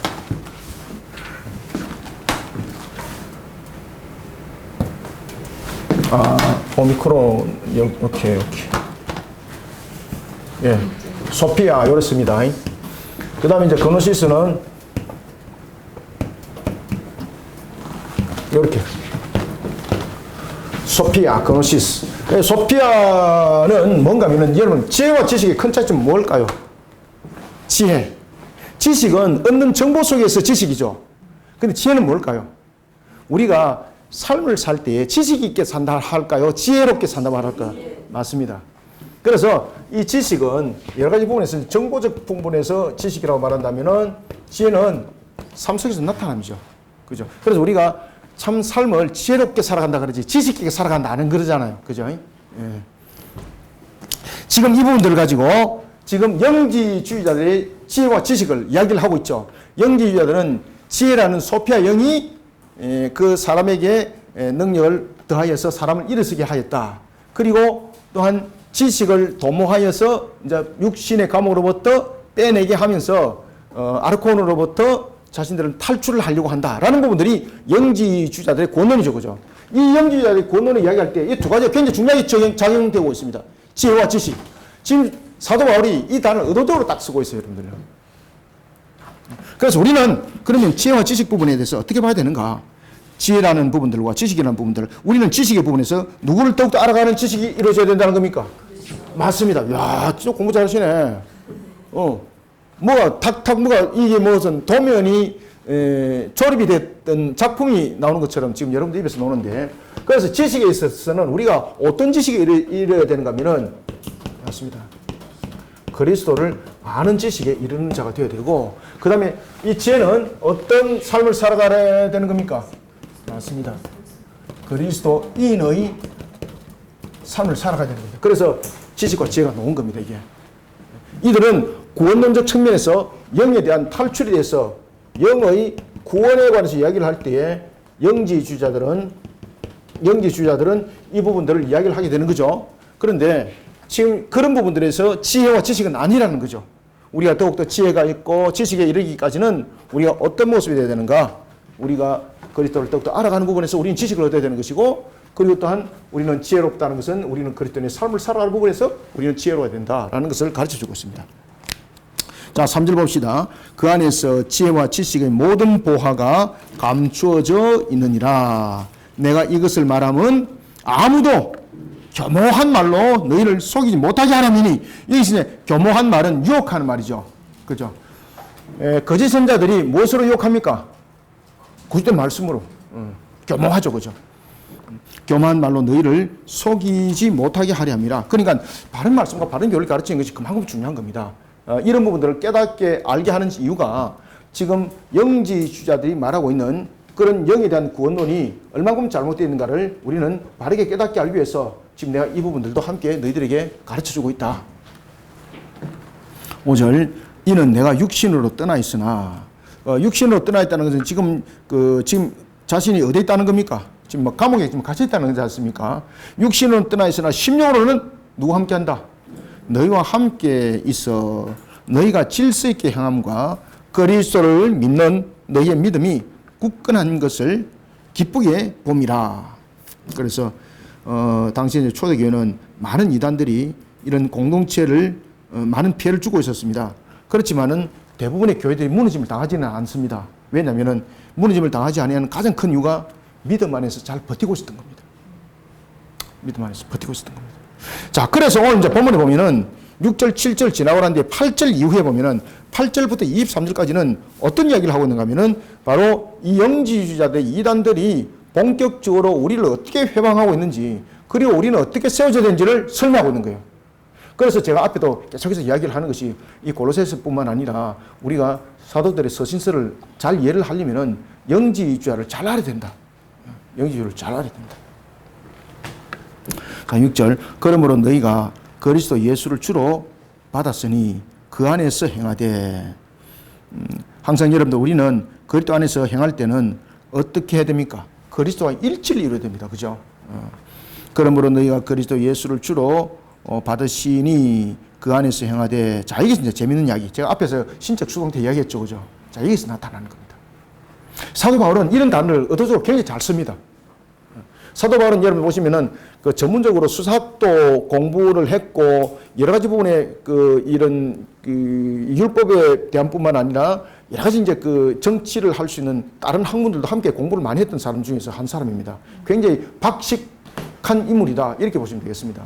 오미크론, 이렇게. 예. 소피아, 요렇게 씁니다. 그 다음에 이제 그노시스는 이렇게. 소피아, 그노시스. 소피아는 뭔가 하면은 여러분 지혜와 지식의 큰 차이점은 뭘까요? 지혜. 지식은 얻는 정보 속에서 지식이죠. 근데 지혜는 뭘까요? 우리가 삶을 살 때 지식 있게 산다 할까요? 지혜롭게 산다 할까요? 맞습니다. 그래서 이 지식은 여러 가지 부분에서 정보적 부분에서 지식이라고 말한다면은 지혜는 삶 속에서 나타남이죠. 그죠? 그래서 우리가 참 삶을 지혜롭게 살아간다 그러지 지식 있게 살아간다 안 그러잖아요. 그죠? 예. 지금 이 부분들을 가지고 지금 영지주의자들의 지혜와 지식을 이야기를 하고 있죠. 영지주의자들은 지혜라는 소피아 영이 그 사람에게 능력을 더하여서 사람을 일어서게 하였다. 그리고 또한 지식을 도모하여서 이제 육신의 감옥으로부터 빼내게 하면서 아르콘으로부터 자신들은 탈출을 하려고 한다라는 부분들이 영지주의자들의 권론이죠, 그죠? 이 영지주의자들의 권론을 이야기할 때 이 두 가지가 굉장히 중요하게 작용되고 있습니다. 지혜와 지식. 지금 사도 바울이 이 단어를 의도적으로 딱 쓰고 있어요, 여러분들. 그래서 우리는 그러면 지혜와 지식 부분에 대해서 어떻게 봐야 되는가? 지혜라는 부분들과 지식이라는 부분들, 우리는 지식의 부분에서 누구를 더욱더 알아가는 지식이 이루어져야 된다는 겁니까? 맞습니다. 야, 진짜 공부 잘하시네. 뭐가 탁탁 뭐가 이게 무슨 도면이 조립이 됐던 작품이 나오는 것처럼 지금 여러분들 입에서 나오는데, 그래서 지식에 있어서는 우리가 어떤 지식이 이루어야 되는가 하면은 맞습니다. 그리스도를 아는 지식에 이르는 자가 되어야 되고, 그 다음에 이 지혜는 어떤 삶을 살아가야 되는 겁니까? 맞습니다. 그리스도인의 삶을 살아가야 되는 겁니다. 그래서 지식과 지혜가 놓은 겁니다, 이게. 이들은 구원론적 측면에서 영에 대한 탈출에 대해서 영의 구원에 관해서 이야기를 할 때에 영지주의자들은 이 부분들을 이야기를 하게 되는 거죠. 그런데 지금 그런 부분들에서 지혜와 지식은 아니라는 거죠. 우리가 더욱더 지혜가 있고 지식에 이르기까지는 우리가 어떤 모습이 되어야 되는가? 우리가 그리스도를 더욱더 알아가는 부분에서 우리는 지식을 얻어야 되는 것이고, 그리고 또한 우리는 지혜롭다는 것은 우리는 그리스도의 삶을 살아가는 부분에서 우리는 지혜로워야 된다라는 것을 가르쳐주고 있습니다. 자, 3절 봅시다. 그 안에서 지혜와 지식의 모든 보화가 감추어져 있느니라. 내가 이것을 말하면 아무도 교모한 말로 너희를 속이지 못하게 하라느니. 여기서 이제 교모한 말은 유혹하는 말이죠. 그죠? 거짓 선자들이 무엇으로 유혹합니까? 그때 말씀으로. 교모하죠. 그죠? 교모한 말로 너희를 속이지 못하게 하려 함이라. 그러니까 바른 말씀과 바른 교리를 가르치는 것이 그만큼 중요한 겁니다. 이런 부분들을 깨닫게 알게 하는 이유가 지금 영지주의자들이 말하고 있는 그런 영에 대한 구원론이 얼마큼 잘못되어 있는가를 우리는 바르게 깨닫게 알기 위해서 지금 내가 이 부분들도 함께 너희들에게 가르쳐주고 있다. 5절 이는 내가 육신으로 떠나 있으나, 육신으로 떠나 있다는 것은 지금 자신이 어디에 있다는 겁니까? 지금 뭐 감옥에 지금 갇혀 있다는 거지 않습니까? 육신으로 떠나 있으나 심령으로는 누구 함께 한다? 너희와 함께 있어 너희가 질서 있게 행함과 그리스도를 믿는 너희의 믿음이 굳건한 것을 기쁘게 봄이라. 그래서 당시 초대교회는 많은 이단들이 이런 공동체를 많은 피해를 주고 있었습니다. 그렇지만은 대부분의 교회들이 무너짐을 당하지는 않습니다. 왜냐하면 무너짐을 당하지 않는 가장 큰 이유가 믿음 안에서 잘 버티고 있었던 겁니다. 믿음 안에서 버티고 있었던 겁니다. 자, 그래서 오늘 이제 본문에 보면은 6절, 7절 지나고 난 뒤에 8절 이후에 보면은 8절부터 23절까지는 어떤 이야기를 하고 있는가 하면은 바로 이 영지주의자들, 이단들이 본격적으로 우리를 어떻게 회방하고 있는지, 그리고 우리는 어떻게 세워져야 되는지를 설명하고 있는 거예요. 그래서 제가 앞에도 계속해서 이야기를 하는 것이 이 골로새서뿐만 아니라 우리가 사도들의 서신서를 잘 이해를 하려면은 영지주의자를 잘 알아야 된다. 영지주의를 잘 알아야 된다. 6절 그러므로 너희가 그리스도 예수를 주로 받았으니 그 안에서 행하되. 항상 여러분들 우리는 그리스도 안에서 행할 때는 어떻게 해야 됩니까? 그리스도와 일치를 이루어야 됩니다. 그죠? 그러므로 너희가 그리스도 예수를 주로 받으시니 그 안에서 행하되. 자, 이게 진짜 재밌는 이야기. 제가 앞에서 신적 수동태 이야기했죠. 그죠? 자, 여기서 나타나는 겁니다. 사도 바울은 이런 단어를 의도적으로 굉장히 잘 씁니다. 사도 바울은 여러분 보시면은 그 전문적으로 수사학도 공부를 했고 여러 가지 부분에 이런 율법에 대한 뿐만 아니라 여러 가지 이제 정치를 할 수 있는 다른 학문들도 함께 공부를 많이 했던 사람 중에서 한 사람입니다. 굉장히 박식 강력한 인물이다. 이렇게 보시면 되겠습니다.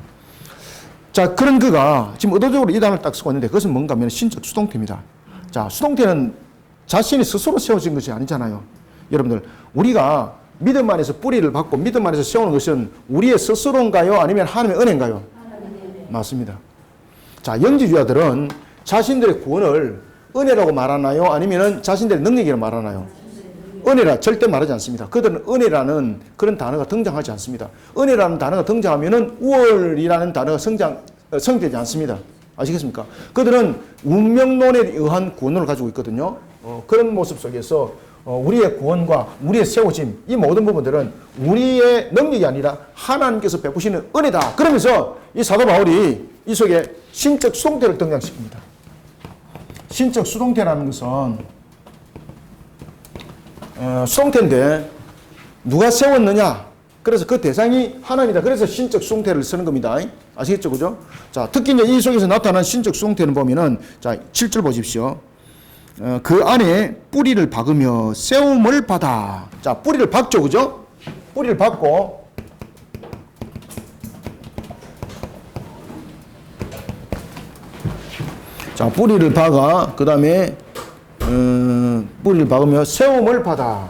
자, 그런 그가 지금 의도적으로 이 단어를 딱 쓰고 있는데 그것은 뭔가 하면 신적 수동태입니다. 자, 수동태는 자신이 스스로 세워진 것이 아니잖아요. 여러분들, 우리가 믿음 안에서 뿌리를 받고 믿음 안에서 세우는 것은 우리의 스스로인가요? 아니면 하나님의 은혜인가요? 맞습니다. 자, 영지주의자들은 자신들의 구원을 은혜라고 말하나요? 아니면 자신들의 능력이라고 말하나요? 은혜라 절대 말하지 않습니다. 그들은 은혜라는 그런 단어가 등장하지 않습니다. 은혜라는 단어가 등장하면은 우월이라는 단어가 성되지 않습니다. 아시겠습니까? 그들은 운명론에 의한 구원을 가지고 있거든요. 그런 모습 속에서 우리의 구원과 우리의 세워짐, 이 모든 부분들은 우리의 능력이 아니라 하나님께서 베푸시는 은혜다. 그러면서 이 사도 바울이 이 속에 신적 수동태를 등장시킵니다. 신적 수동태라는 것은 수동태인데 누가 세웠느냐? 그래서 그 대상이 하나님이다. 그래서 신적 수동태를 쓰는 겁니다. 아시겠죠? 그죠? 자, 특히 이제 이 속에서 나타난 신적 수동태는 보면은, 자, 7절 보십시오. 그 안에 뿌리를 박으며 세움을 받아. 자, 뿌리를 박죠. 그죠? 뿌리를 박고, 자, 뿌리를 박아. 그 다음에, 뿌리를 박으며 세움을 받아.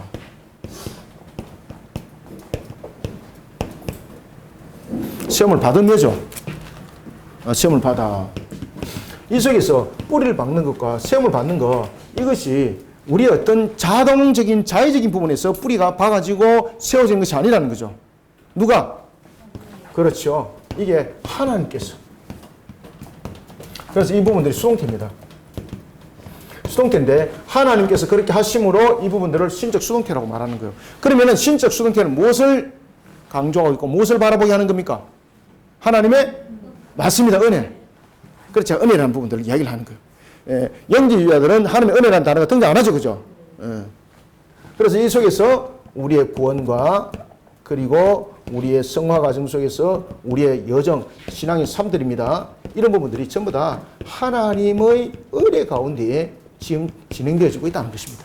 세움을 받으며죠. 세움을 받아. 이 속에서 뿌리를 박는 것과 세움을 받는 것, 이것이 우리의 어떤 자동적인 자의적인 부분에서 뿌리가 박아지고 세워진 것이 아니라는 거죠. 누가? 그렇죠. 이게 하나님께서. 그래서 이 부분들이 수동태입니다. 수동태인데 하나님께서 그렇게 하심으로 이 부분들을 신적 수동태라고 말하는 거예요. 그러면은 신적 수동태는 무엇을 강조하고 있고 무엇을 바라보게 하는 겁니까? 하나님의 맞습니다. 은혜. 그렇죠. 은혜라는 부분들을 이야기를 하는 거예요. 예, 영지주의자들은 하나님의 은혜라는 단어가 등장 안 하죠. 그죠? 예. 그래서 이 속에서 우리의 구원과 그리고 우리의 성화 과정 속에서 우리의 여정, 신앙의 삶들입니다. 이런 부분들이 전부 다 하나님의 은혜 가운데에 지금 진행되어지고 있다는 것입니다.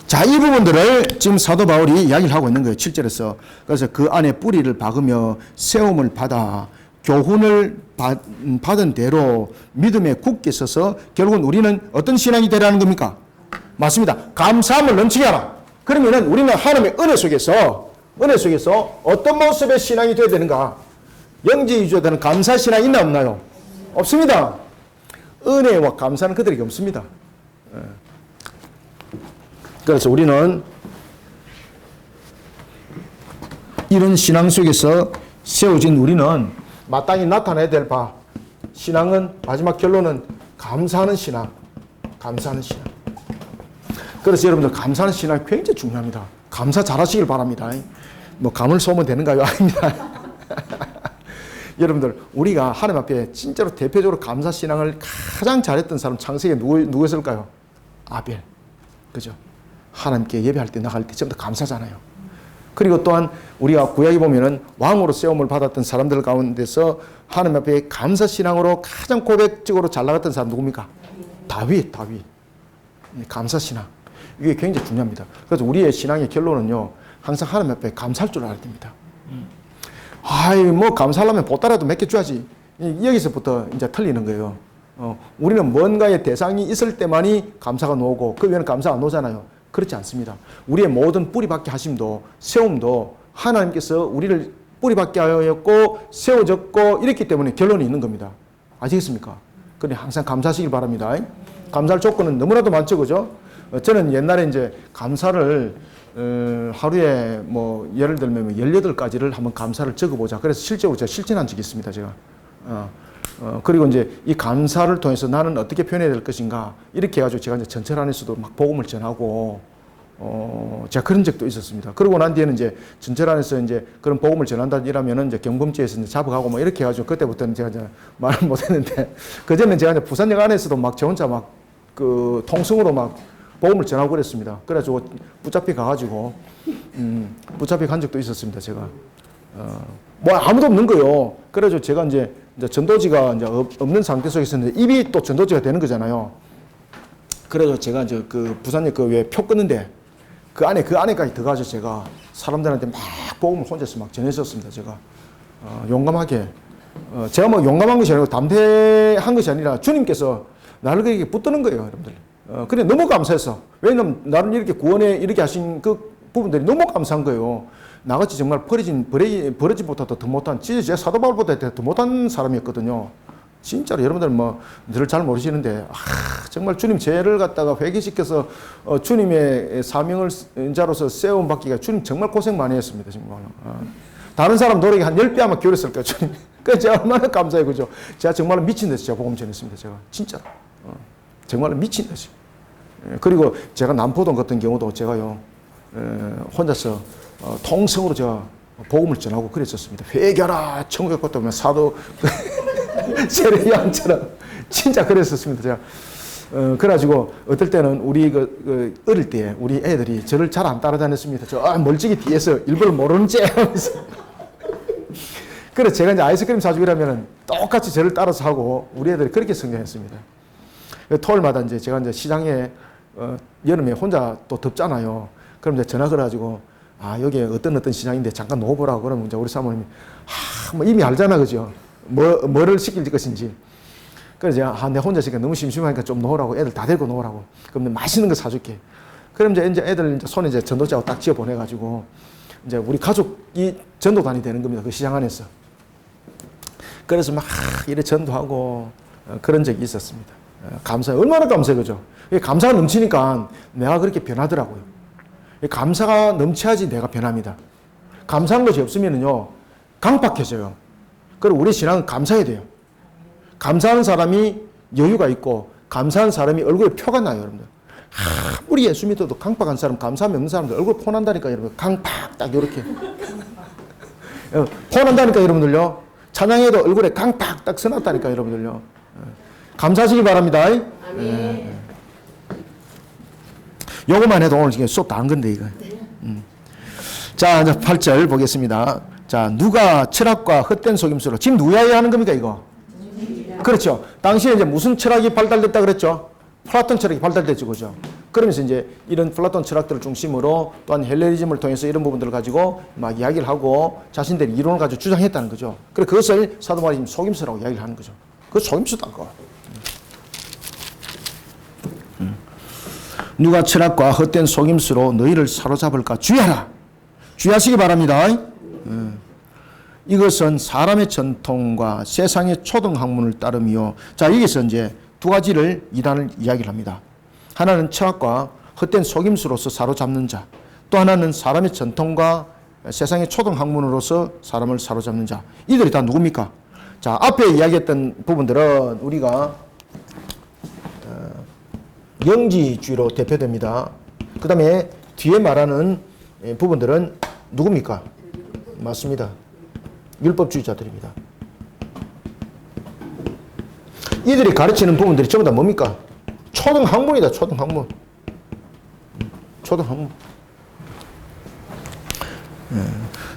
자, 이 부분들을 지금 사도 바울이 이야기를 하고 있는 거예요. 7절에서. 그래서 그 안에 뿌리를 박으며 세움을 받아 교훈을 받은 대로 믿음에 굳게 서서 결국은 우리는 어떤 신앙이 되라는 겁니까? 맞습니다. 감사함을 넘치게 하라. 그러면은 우리는 하나님의 은혜 속에서 어떤 모습의 신앙이 되어야 되는가? 영지주의자들은 감사 신앙이 있나 없나요? 없습니다. 은혜와 감사는 그들에게 없습니다. 그래서 우리는 이런 신앙 속에서 세워진 우리는 마땅히 나타내야 될 바, 신앙은 마지막 결론은 감사하는 신앙, 감사하는 신앙. 그래서 여러분들 감사하는 신앙이 굉장히 중요합니다. 감사 잘하시길 바랍니다. 뭐 감을 쏘면 되는가요? 아닙니다. 여러분들, 우리가 하나님 앞에 진짜로 대표적으로 감사 신앙을 가장 잘했던 사람 창세기에 누구였을까요? 아벨. 그죠? 하나님께 예배할 때 나갈 때 전부 다 감사잖아요. 그리고 또한 우리가 구약에 보면은 왕으로 세움을 받았던 사람들 가운데서 하나님 앞에 감사 신앙으로 가장 고백적으로 잘 나갔던 사람 누굽니까? 다윗. 감사 신앙. 이게 굉장히 중요합니다. 그래서 우리의 신앙의 결론은요, 항상 하나님 앞에 감사할 줄 알아야 됩니다. 뭐 감사하려면 보따라도 몇 개 줘야지. 여기서부터 이제 틀리는 거예요. 우리는 뭔가의 대상이 있을 때만이 감사가 나오고 그 외에는 감사가 안 나오잖아요. 그렇지 않습니다. 우리의 모든 뿌리박게 하심도 세움도 하나님께서 우리를 뿌리박게 하였고 세워졌고 이랬기 때문에 결론이 있는 겁니다. 아시겠습니까? 그런데 항상 감사하시길 바랍니다. 감사할 조건은 너무나도 많죠. 그죠? 저는 옛날에 이제 감사를 하루에 뭐 예를 들면 18가지를 한번 감사를 적어보자. 그래서 실제로 제가 실천한 적이 있습니다. 제가. 그리고 이제 이 감사를 통해서 나는 어떻게 표현해야 될 것인가 이렇게 해가지고 제가 이제 전철 안에서도 막 복음을 전하고 제가 그런 적도 있었습니다. 그러고 난 뒤에는 이제 전철 안에서 이제 그런 복음을 전한다 이러면은 이제 경범죄에서 이제 잡아가고 뭐 이렇게 해가지고 그때부터는 제가 이제 말을 못했는데 그전에는 제가 이제 부산역 안에서도 막 저 혼자 막 그 통성으로 막 복음을 전하고 그랬습니다. 그래가지고 붙잡혀 가가지고 붙잡혀 간 적도 있었습니다. 제가 뭐 아무도 없는 거요. 그래가지고 제가 이제 전도지가 이제 없는 상태 속에 있었는데 입이 또 전도지가 되는 거잖아요. 그래서 제가 이제 그 부산역 그 왜 표 끊는데 그 안에까지 들어가서 제가 사람들한테 막 복음을 혼자서 막 전했었습니다. 제가 용감하게 제가 뭐 용감한 것이 아니고 담대한 것이 아니라 주님께서 나를 그렇게 붙드는 거예요, 여러분들. 그래 너무 감사했어. 왜냐면 나를 이렇게 구원에 이렇게 하신 그 부분들이 너무 감사한 거예요. 나같이 정말 버리지 못하다 더 못한, 진짜 제가 사도 바울보다 더 못한 사람이었거든요. 진짜로 여러분들 뭐 저를 잘 모르시는데 정말 주님 죄를 갖다가 회개시켜서 주님의 사명을 자로서 세움 받기가 주님 정말 고생 많이 했습니다. 정말. 다른 사람 노력이 한 10배 아마 기울였을 거예요, 주님. 그래서 제가 얼마나 감사해요, 그죠? 제가 정말 미친 듯이 제가 복음 전했습니다, 제가. 진짜로. 정말 미친 듯이. 그리고 제가 남포동 같은 경우도 제가요, 혼자서 통성으로 제가 복음을 전하고 그랬었습니다. 회개하라, 천국에 걷다 보면 사도 세례요한처럼 진짜 그랬었습니다, 제가. 그래가지고 어떨 때는 우리 어릴 때 우리 애들이 저를 잘 안 따라다녔습니다. 저 멀찍이 뒤에서 일부러 모르는 체 하면서. 그래서 제가 이제 아이스크림 사주기라면 똑같이 저를 따라서 하고 우리 애들이 그렇게 성장했습니다. 토요일마다 이제 제가 이제 시장에 여름에 혼자 또 덥잖아요. 그럼 이제 전화 걸어가지고 여기 어떤 시장인데 잠깐 놓아보라고 그러면 이제 우리 사모님이 뭐 이미 알잖아, 그죠? 뭐를 시킬 것인지. 그래서 제가 내 혼자 있으니까 너무 심심하니까 좀 놓으라고, 애들 다 데리고 놓으라고. 그럼 맛있는 거 사줄게. 그럼 이제 애들 손에 이제 전도자고 딱 지어 보내가지고 이제 우리 가족이 전도단이 되는 겁니다. 그 시장 안에서. 그래서 막 이래 전도하고 그런 적이 있었습니다. 감사해. 얼마나 감사해, 그죠? 감사가 넘치니까 내가 그렇게 변하더라고요. 감사가 넘쳐야지 내가 변합니다. 감사한 것이 없으면요, 강팍해져요. 그리고 우리 신앙은 감사해야 돼요. 감사하는 사람이 여유가 있고, 감사한 사람이 얼굴에 표가 나요, 여러분들. 우리 예수 믿어도 강팍한 사람, 감사함이 없는 사람들 얼굴 포난다니까, 여러분. 강팍, 딱, 이렇게. 포난다니까, 여러분들요. 찬양해도 얼굴에 강팍, 딱 써놨다니까, 여러분들요. 감사하시기 바랍니다. 요것만 해도 오늘 지금 수업 다 한 건데, 이거. 자, 이제 8절 보겠습니다. 자, 누가 철학과 헛된 속임수로, 지금 누가 하는 겁니까, 이거? 그렇죠. 당시에 이제 무슨 철학이 발달됐다 그랬죠? 플라톤 철학이 발달됐죠, 그죠? 그러면서 이제 이런 플라톤 철학들을 중심으로 또한 헬레니즘을 통해서 이런 부분들을 가지고 막 이야기를 하고 자신들의 이론을 가지고 주장했다는 거죠. 그래서 그것을 사도 바울이 속임수라고 이야기를 하는 거죠. 그 속임수다, 그거. 누가 철학과 헛된 속임수로 너희를 사로잡을까 주의하라. 주의하시기 바랍니다. 이것은 사람의 전통과 세상의 초등학문을 따름이요. 자, 여기서 이제 두 가지를 이단을 이야기를 합니다. 하나는 철학과 헛된 속임수로서 사로잡는 자, 또 하나는 사람의 전통과 세상의 초등학문으로서 사람을 사로잡는 자. 이들이 다 누굽니까? 자, 앞에 이야기했던 부분들은 우리가 영지주의로 대표됩니다. 그 다음에 뒤에 말하는 부분들은 누굽니까? 맞습니다. 율법주의자들입니다. 이들이 가르치는 부분들이 전부 다 뭡니까? 초등학문이다, 초등학문. 초등학문.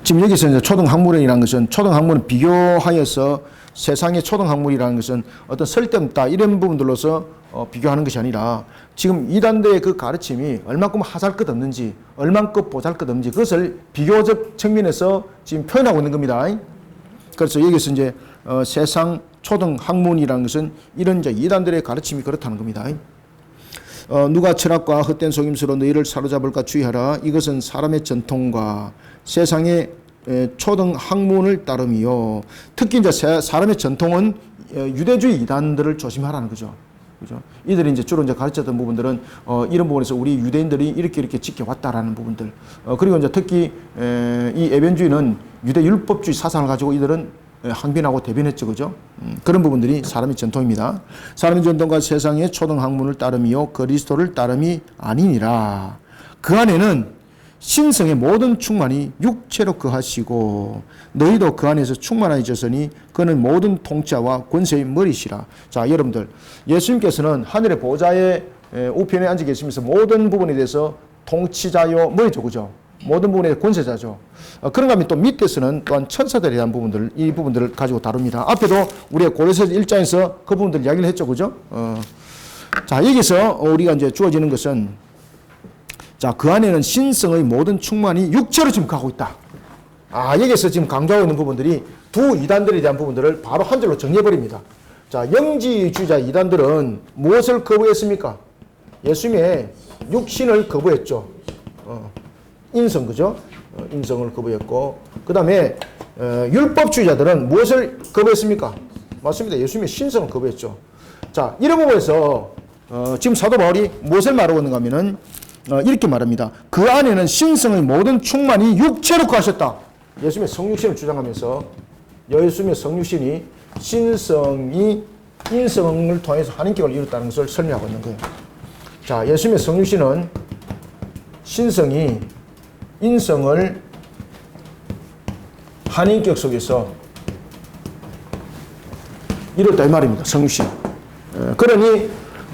지금 여기서 이제 초등학문이라는 것은, 초등학문을 비교하여서 세상의 초등학문이라는 것은 어떤 쓸데없다 이런 부분들로서 비교하는 것이 아니라 지금 이단들의 그 가르침이 얼만큼 하잘것없는지, 얼만큼 보잘것없는지 그것을 비교적 측면에서 지금 표현하고 있는 겁니다. 그래서 여기서 이제 세상 초등학문이라는 것은 이런 이제 이단들의 가르침이 그렇다는 겁니다. 누가 철학과 헛된 속임수로 너희를 사로잡을까 주의하라. 이것은 사람의 전통과 세상의 초등학문을 따름이요. 특히 이제 사람의 전통은 유대주의 이단들을 조심하라는 거죠. 그죠? 이들이 이제 주로 이제 가르쳤던 부분들은 이런 부분에서 우리 유대인들이 이렇게 지켜왔다라는 부분들. 그리고 이제 특히 이 에벤주의는 유대 율법주의 사상을 가지고 이들은 항변하고 대변했죠, 그죠? 그런 부분들이 사람의 전통입니다. 사람의 전통과 세상의 초등학문을 따름이요 그리스도를 따름이 아니니라. 그 안에는 신성의 모든 충만이 육체로 거하시고 너희도 그 안에서 충만해졌으니 그는 모든 통치와 권세의 머리시라. 자, 여러분들, 예수님께서는 하늘의 보좌의 우편에 앉아 계시면서 모든 부분에 대해서 통치자요 머리죠, 그죠? 모든 부분에 권세자죠. 그런가 하면 또 밑에서는 또한 천사들에 대한 부분들, 이 부분들을 가지고 다룹니다. 앞에도 우리가 고린도서 1장에서 그 부분들 이야기를 했죠, 그죠? 자, 여기서 우리가 이제 주어지는 것은 자, 그 안에는 신성의 모든 충만이 육체로 지금 가고 있다. 여기서 지금 강조하고 있는 부분들이 두 이단들에 대한 부분들을 바로 한 줄로 정리해버립니다. 자, 영지주의자 이단들은 무엇을 거부했습니까? 예수님의 육신을 거부했죠. 인성, 그죠? 인성을 거부했고, 그 다음에 율법주의자들은 무엇을 거부했습니까? 맞습니다. 예수님의 신성을 거부했죠. 자, 이런 부분에서 지금 사도 바울이 무엇을 말하고 있는가 하면은 이렇게 말합니다. 그 안에는 신성의 모든 충만이 육체로 거하셨다. 예수님의 성육신을 주장하면서 예수님의 성육신이 신성이 인성을 통해서 한인격을 이뤘다는 것을 설명하고 있는 거예요. 자, 예수님의 성육신은 신성이 인성을 한인격 속에서 이뤘다 이 말입니다. 성육신. 그러니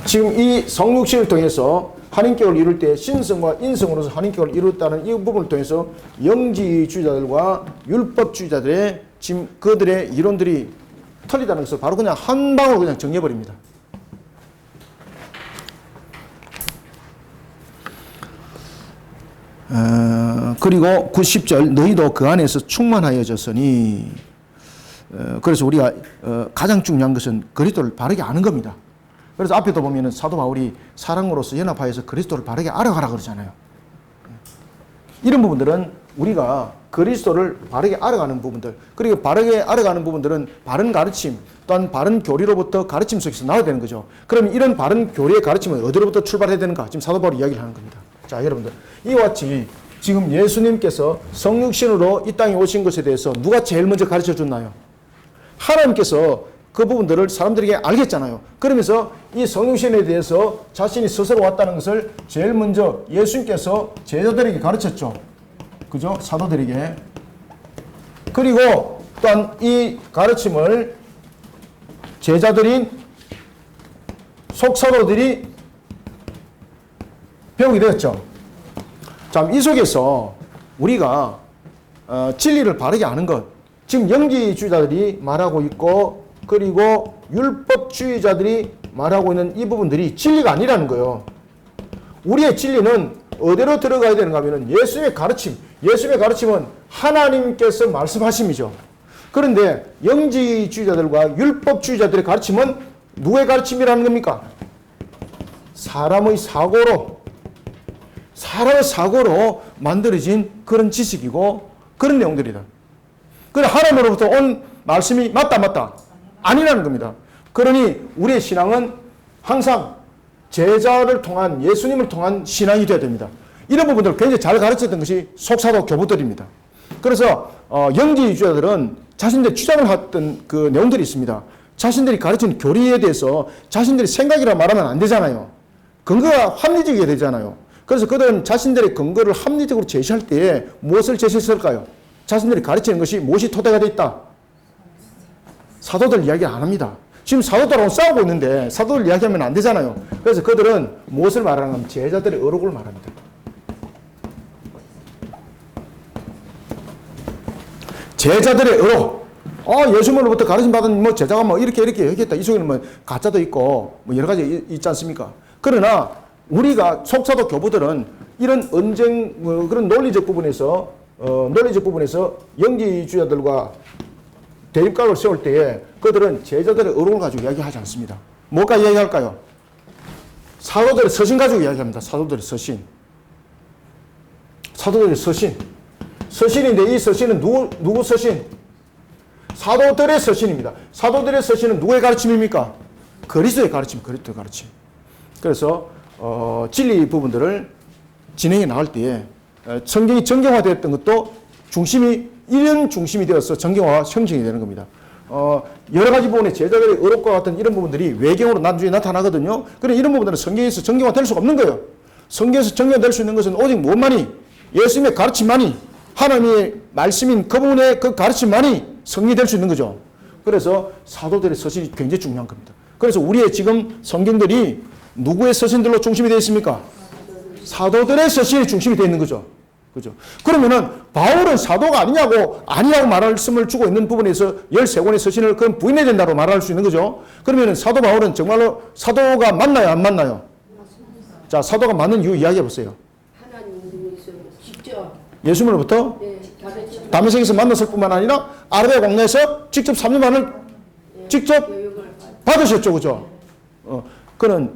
지금 이 성육신을 통해서 한인격을 이룰 때 신성과 인성으로서 한인격을 이뤘다는 이 부분을 통해서 영지주의자들과 율법주의자들의 지금 그들의 이론들이 틀리다는 것을 바로 그냥 한 방으로 그냥 정리해버립니다. 그리고 90절 너희도 그 안에서 충만하여졌으니 그래서 우리가 가장 중요한 것은 그리스도를 바르게 아는 겁니다. 그래서 앞에도 보면은 사도 바울이 사랑으로서 연합하여서 그리스도를 바르게 알아가라 그러잖아요. 이런 부분들은 우리가 그리스도를 바르게 알아가는 부분들, 그리고 바르게 알아가는 부분들은 바른 가르침 또한 바른 교리로부터 가르침 속에서 나와야 되는 거죠. 그럼 이런 바른 교리의 가르침은 어디로부터 출발해야 되는가? 지금 사도 바울이 이야기를 하는 겁니다. 자, 여러분들 이와 같이 지금 예수님께서 성육신으로 이 땅에 오신 것에 대해서 누가 제일 먼저 가르쳐 줬나요? 하나님께서 그 부분들을 사람들에게 알겠잖아요. 그러면서 이 성육신에 대해서 자신이 스스로 왔다는 것을 제일 먼저 예수님께서 제자들에게 가르쳤죠. 그죠? 사도들에게. 그리고 또한 이 가르침을 제자들인 속사도들이 배우게 되었죠. 자, 이 속에서 우리가 진리를 바르게 아는 것, 지금 영지주의자들이 말하고 있고 그리고 율법주의자들이 말하고 있는 이 부분들이 진리가 아니라는 거예요. 우리의 진리는 어디로 들어가야 되는가 하면 예수님의 가르침, 예수님의 가르침은 하나님께서 말씀하심이죠. 그런데 영지주의자들과 율법주의자들의 가르침은 누구의 가르침이라는 겁니까? 사람의 사고로 만들어진 그런 지식이고 그런 내용들이다. 그래 하나님으로부터 온 말씀이 맞다 아니라는 겁니다. 그러니 우리의 신앙은 항상 제자를 통한 예수님을 통한 신앙이 되어야 됩니다. 이런 부분들을 굉장히 잘 가르쳤던 것이 속사도 교부들입니다. 그래서 영지주의자들은 자신들이 주장을 했던 그 내용들이 있습니다. 자신들이 가르치는 교리에 대해서 자신들이 생각이라 말하면 안 되잖아요. 근거가 합리적이어야 되잖아요. 그래서 그들은 자신들의 근거를 합리적으로 제시할 때에 무엇을 제시했을까요? 자신들이 가르치는 것이 무엇이 토대가 되어 있다? 사도들 이야기 안 합니다. 지금 사도들하고 싸우고 있는데 사도들 이야기하면 안 되잖아요. 그래서 그들은 무엇을 말하는가 하면 제자들의 어록을 말합니다. 제자들의 어록. 예수님으로부터 가르침 받은 제자가 이렇게 하겠다. 이 속에는 가짜도 있고 여러 가지 있지 않습니까? 그러나 우리가 속사도 교부들은 이런 그런 논리적 부분에서 영지주의자들과 대립각을 세울 때에 그들은 제자들의 어록을 가지고 이야기하지 않습니다. 뭐가 이야기할까요? 사도들의 서신 가지고 이야기합니다. 사도들의 서신. 서신인데 이 서신은 누구 서신? 사도들의 서신입니다. 사도들의 서신은 누구의 가르침입니까? 그리스도의 가르침, 그리스도의 가르침. 그래서 진리 부분들을 진행해 나갈 때에 성경이 정경화되었던 것도 이런 중심이 되어서 정경화가 형성이 되는 겁니다. 여러 가지 부분에 제자들의 어록과 같은 이런 부분들이 외경으로 나중에 나타나거든요. 그런데 이런 부분들은 성경에서 정경화될 수가 없는 거예요. 성경에서 정경화될 수 있는 것은 오직 무엇만이? 예수님의 가르침만이, 하나님의 말씀인 그 부분의 그 가르침만이 성리될 수 있는 거죠. 그래서 사도들의 서신이 굉장히 중요한 겁니다. 그래서 우리의 지금 성경들이 누구의 서신들로 중심이 되어 있습니까? 사도들의 서신이 중심이 되어 있는 거죠. 그죠? 그러면은 바울은 사도가 아니라고 말씀을 주고 있는 부분에서 13권의 서신을 그럼 부인해야 된다고 말할 수 있는 거죠. 그러면은 사도 바울은 정말로 사도가 맞나요? 안 맞나요? 자, 사도가 맞는 이유 이야기해 보세요. 직접. 예수님으로부터 네, 다메섹에서 만났을 뿐만 아니라 아라비아 광야에서 직접 3년 반을 직접 받으셨죠, 그죠? 그는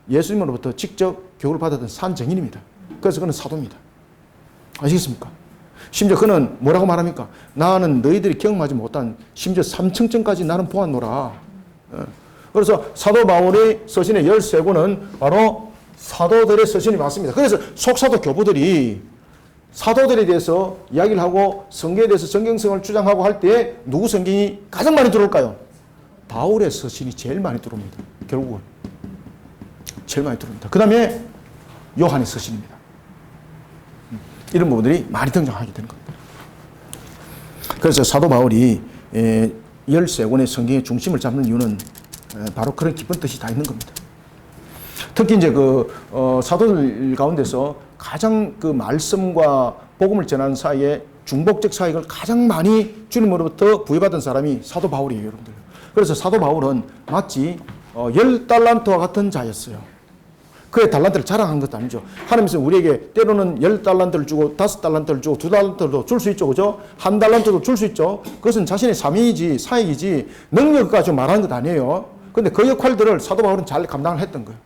예수님으로부터 직접 교육을 받았던 산 증인입니다. 그래서 그는 사도입니다. 아시겠습니까? 심지어 그는 뭐라고 말합니까? 나는 너희들이 경험하지 못한 심지어 3층까지 나는 보았노라. 그래서 사도 바울의 서신의 13권은 바로 사도들의 서신이 맞습니다. 그래서 속사도 교부들이 사도들에 대해서 이야기를 하고 성경에 대해서 정경성을 주장하고 할 때 누구 성경이 가장 많이 들어올까요? 바울의 서신이 제일 많이 들어옵니다. 결국은 제일 많이 들어옵니다. 그 다음에 요한의 서신입니다. 이런 부분들이 많이 등장하게 되는 겁니다. 그래서 사도 바울이 13권의 성경의 중심을 잡는 이유는 바로 그런 깊은 뜻이 다 있는 겁니다. 특히 이제 사도들 가운데서 가장 그 말씀과 복음을 전하는 사이에 중복적 사역을 가장 많이 주님으로부터 부여받은 사람이 사도 바울이에요, 여러분들. 그래서 사도 바울은 마치 10달란트와 같은 자였어요. 그의 달란트를 자랑한 것도 아니죠. 하나님께서 우리에게 때로는 10달란트를 주고 5달란트를 주고 2달란트도 줄 수 있죠. 그죠? 1달란트도 줄 수 있죠. 그것은 자신의 사명이지 사역이지 능력을 가지고 말하는 것 아니에요. 그런데 그 역할들을 사도 바울은 잘 감당을 했던 거예요.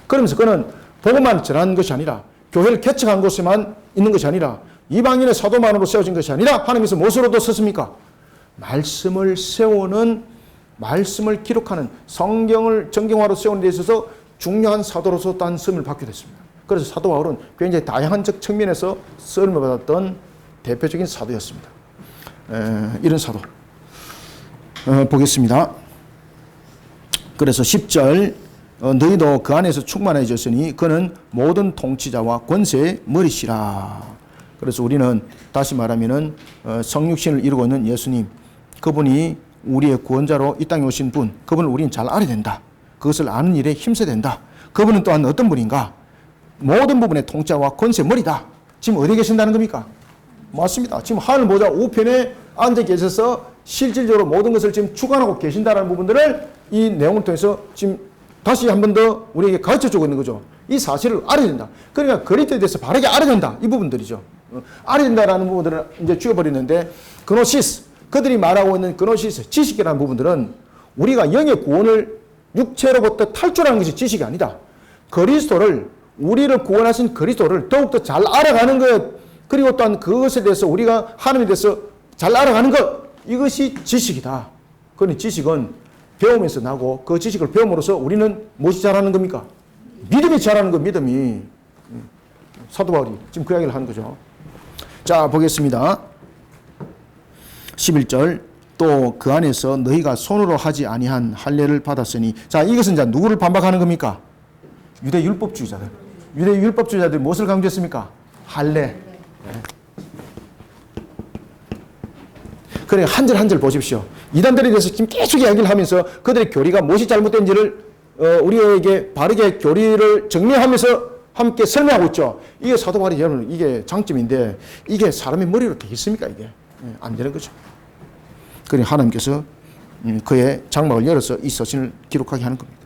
그러면서 그는 복음만 전하는 것이 아니라 교회를 개척한 곳에만 있는 것이 아니라 이방인의 사도만으로 세워진 것이 아니라 하나님께서 무엇으로도 썼습니까? 말씀을 세우는, 말씀을 기록하는, 성경을 정경화로 세우는 데 있어서 중요한 사도로서 딴 쓰임을 받게 됐습니다. 그래서 사도 바울은 굉장히 다양한 측면에서 쓰임을 받았던 대표적인 사도였습니다. 이런 사도 보겠습니다. 그래서 10절 너희도 그 안에서 충만해졌으니 그는 모든 통치자와 권세의 머리시라. 그래서 우리는 다시 말하면은 성육신을 이루고 있는 예수님, 그분이 우리의 구원자로 이 땅에 오신 분, 그분을 우리는 잘 알아야 된다. 그것을 아는 일에 힘써야 된다. 그분은 또한 어떤 분인가? 모든 부분의 통치자와 권세의 머리다. 지금 어디 계신다는 겁니까? 맞습니다. 지금 하늘 보좌 우편에 앉아 계셔서 실질적으로 모든 것을 지금 주관하고 계신다는 부분들을 이 내용을 통해서 지금 다시 한 번 더 우리에게 가르쳐 주고 있는 거죠. 이 사실을 알아야 된다. 그러니까 그리스도에 대해서 바르게 알아야 된다. 이 부분들이죠. 알아야 된다라는 부분들을 이제 죽여버리는데, 그노시스, 그들이 말하고 있는 그노시스, 지식이라는 부분들은 우리가 영의 구원을 육체로부터 탈출하는 것이 지식이 아니다. 그리스도를, 우리를 구원하신 그리스도를 더욱더 잘 알아가는 것, 그리고 또한 그것에 대해서 우리가 하나님에 대해서 잘 알아가는 것, 이것이 지식이다. 그러니 지식은 배우면서 나고, 그 지식을 배움으로써 우리는 무엇이 자라는 겁니까? 믿음이 자라는 거, 믿음이. 사도 바울이 지금 그 이야기를 하는 거죠. 자, 보겠습니다. 11절. 또 그 안에서 너희가 손으로 하지 아니한 할례를 받았으니. 자, 이것은 이제 누구를 반박하는 겁니까? 유대 율법주의자들. 유대 율법주의자들이 무엇을 강조했습니까? 할례. 네. 그래, 한 절 한 절 보십시오. 이단들에 대해서 지금 계속 이야기를 하면서 그들의 교리가 무엇이 잘못된지를 우리에게 바르게 교리를 정리하면서 함께 설명하고 있죠. 이게 사도 바울이 여러분, 이게 장점인데 이게 사람의 머리로 되겠습니까? 이게 안 되는 거죠. 그래, 하나님께서 그의 장막을 열어서 이 서신을 기록하게 하는 겁니다.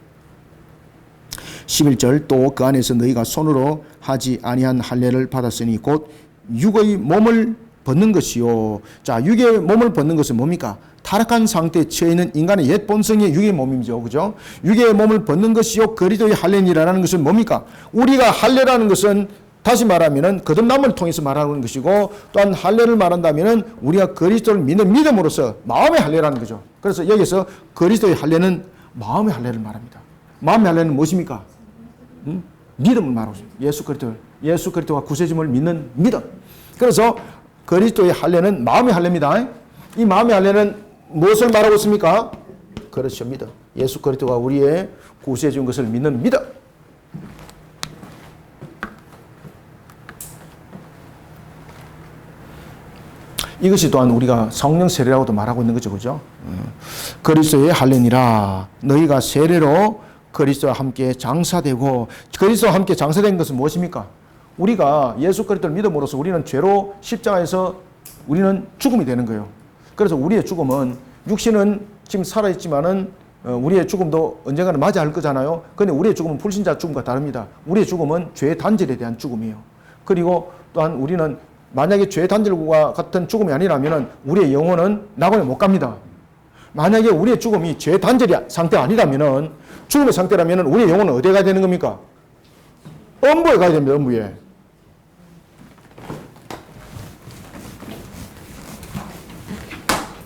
11절. 또 그 안에서 너희가 손으로 하지 아니한 할례를 받았으니 곧 육의 몸을 벗는 것이요. 자, 육의 몸을 벗는 것은 뭡니까? 타락한 상태에 처해 있는 인간의 옛 본성의 육의 몸이죠. 그죠? 육의 몸을 벗는 것이요. 그리스도의 할례니라는 것은 뭡니까? 우리가 할례라는 것은 다시 말하면은 거듭남을 통해서 말하는 것이고, 또한 할례를 말한다면은 우리가 그리스도를 믿는 믿음으로써 마음의 할례라는 거죠. 그래서 여기서 그리스도의 할례는 마음의 할례를 말합니다. 마음의 할례는 무엇입니까? 믿음을 말하고 있습니다. 예수 그리스도가 구세주를 믿는 믿음. 그래서 그리스도의 할례는 마음의 할례입니다. 이 마음의 할례는 무엇을 말하고 있습니까? 그렇죠, 믿음. 예수 그리스도가 우리의 구세해 준 것을 믿는 믿음. 이것이 또한 우리가 성령 세례라고도 말하고 있는 거죠, 그죠? 그리스도의 할례니라. 너희가 세례로 그리스도와 함께 장사되고, 그리스도와 함께 장사된 것은 무엇입니까? 우리가 예수 그리스도를 믿음으로써 우리는 죄로 십자가에서 우리는 죽음이 되는 거예요. 그래서 우리의 죽음은, 육신은 지금 살아있지만은 우리의 죽음도 언젠가는 맞이할 거잖아요. 그런데 우리의 죽음은 불신자 죽음과 다릅니다. 우리의 죽음은 죄의 단절에 대한 죽음이에요. 그리고 또한 우리는 만약에 죄 단절과 같은 죽음이 아니라면 우리의 영혼은 낙원에 못 갑니다. 만약에 우리의 죽음이 죄 단절이 상태가 아니라면 죽음의 상태라면 우리의 영혼은 어디에 가야 되는 겁니까? 음부에 가야 됩니다. 음부에.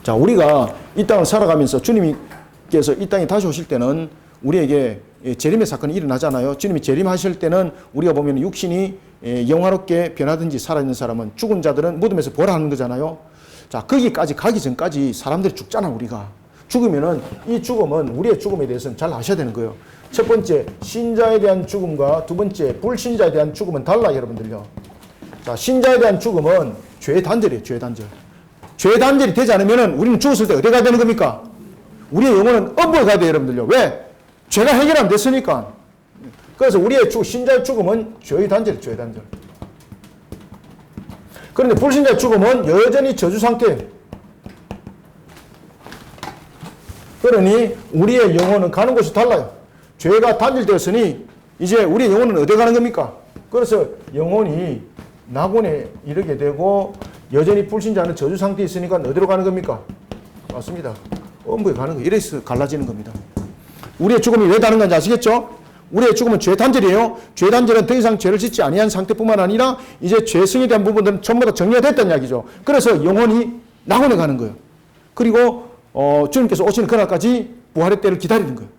자, 우리가 이 땅을 살아가면서 주님께서 이 땅에 다시 오실 때는 우리에게 재림의 사건이 일어나잖아요. 주님이 재림하실 때는 우리가 보면 육신이 영화롭게 변하든지 살아있는 사람은, 죽은 자들은 무덤에서 보라는 거잖아요. 자, 거기까지 가기 전까지 사람들이 죽잖아, 우리가. 죽으면은 이 죽음은, 우리의 죽음에 대해서는 잘 아셔야 되는 거예요. 첫 번째, 신자에 대한 죽음과 두 번째, 불신자에 대한 죽음은 달라요, 여러분들요. 자, 신자에 대한 죽음은 죄 단절이에요, 죄 단절. 죄 단절이 되지 않으면은 우리는 죽었을 때 어디 가야 되는 겁니까? 우리의 영혼은 음부에 가야 돼요, 여러분들요. 왜? 죄가 해결 안 됐으니까. 그래서 우리의 신자의 죽음은 죄의 단절이에요, 죄의 단절. 그런데 불신자의 죽음은 여전히 저주 상태예요. 그러니 우리의 영혼은 가는 곳이 달라요. 죄가 단절되었으니 이제 우리의 영혼은 어디 가는 겁니까? 그래서 영혼이 낙원에 이르게 되고 여전히 불신자는 저주 상태에 있으니까 어디로 가는 겁니까? 맞습니다. 음부에 가는 거예요. 이래서 갈라지는 겁니다. 우리의 죽음이 왜 다른 건지 아시겠죠? 우리의 죽음은 죄 단절이에요. 죄 단절은 더 이상 죄를 짓지 아니한 상태뿐만 아니라 이제 죄성에 대한 부분들은 전부 다 정리가 됐다는 이야기죠. 그래서 영혼이 낙원에 가는 거예요. 그리고 주님께서 오시는 그날까지 부활의 때를 기다리는 거예요.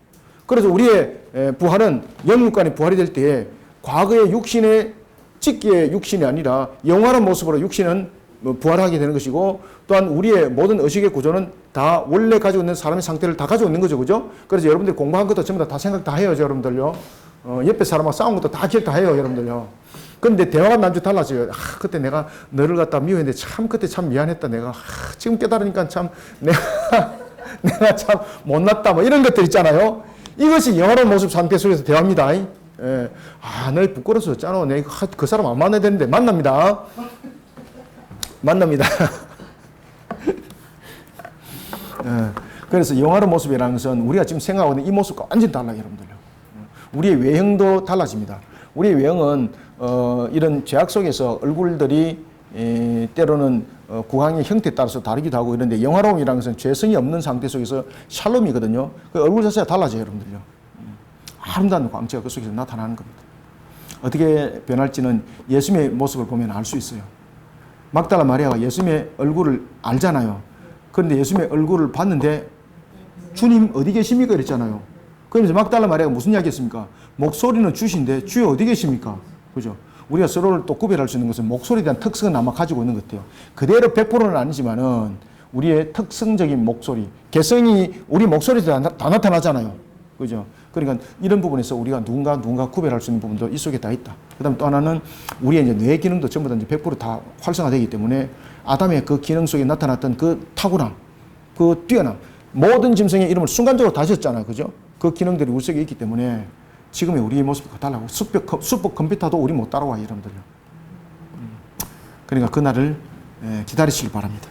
그래서 우리의 부활은 영육간의 부활이 될 때에 과거의 육신의 찍기의 육신이 아니라 영원한 모습으로 육신은 부활하게 되는 것이고, 또한 우리의 모든 의식의 구조는 다 원래 가지고 있는 사람의 상태를 다 가지고 있는 거죠. 그죠? 그래서 여러분들이 공부한 것도 전부 다 생각 다 해요, 여러분들요. 옆에 사람하고 싸운 것도 다 기억 다 해요, 여러분들요. 그런데 대화가 난주 달라져요. 그때 내가 너를 갖다 미워했는데 참 그때 참 미안했다. 내가 지금 깨달으니까 참 내가 참 못났다. 뭐 이런 것들 있잖아요. 이것이 영원한 모습 상태 속에서 대화입니다. 예. 너 부끄러워서 었잖아. 내가 그 사람 안 만나야 되는데 만납니다. 만납니다. 그래서 영화로운 모습이라는 것은 우리가 지금 생각하고 있는 이 모습과 완전히 달라요, 여러분들요. 우리의 외형도 달라집니다. 우리의 외형은 이런 죄악 속에서 얼굴들이 때로는 구강의 형태에 따라서 다르기도 하고 이런데, 영화로움이라는 것은 죄성이 없는 상태 속에서 샬롬이거든요. 그 얼굴 자체가 달라져요, 여러분들요. 아름다운 광채가 그 속에서 나타나는 겁니다. 어떻게 변할지는 예수님의 모습을 보면 알 수 있어요. 막달라 마리아가 예수님의 얼굴을 알잖아요. 그런데 예수님의 얼굴을 봤는데 주님 어디 계십니까? 그랬잖아요. 그러면서 막달라 마리아가 무슨 이야기 했습니까? 목소리는 주신데 주여 어디 계십니까? 그죠? 우리가 서로를 또 구별할 수 있는 것은 목소리에 대한 특성은 아마 가지고 있는 것 같아요. 그대로 100%는 아니지만은 우리의 특성적인 목소리, 개성이 우리 목소리에 다 나타나잖아요. 그죠? 그러니까 이런 부분에서 우리가 누군가 구별할 수 있는 부분도 이 속에 다 있다. 그 다음에 또 하나는 우리의 이제 뇌 기능도 전부 다 이제 100% 활성화되기 때문에 아담의 그 기능 속에 나타났던 그 탁월함, 그 뛰어남, 모든 짐승의 이름을 순간적으로 다셨잖아요. 그죠? 그 기능들이 우리 속에 있기 때문에 지금의 우리의 모습과 달라고. 슈퍼 컴퓨터도 우리 못 따라와, 여러분들요. 그러니까 그날을 기다리시기 바랍니다.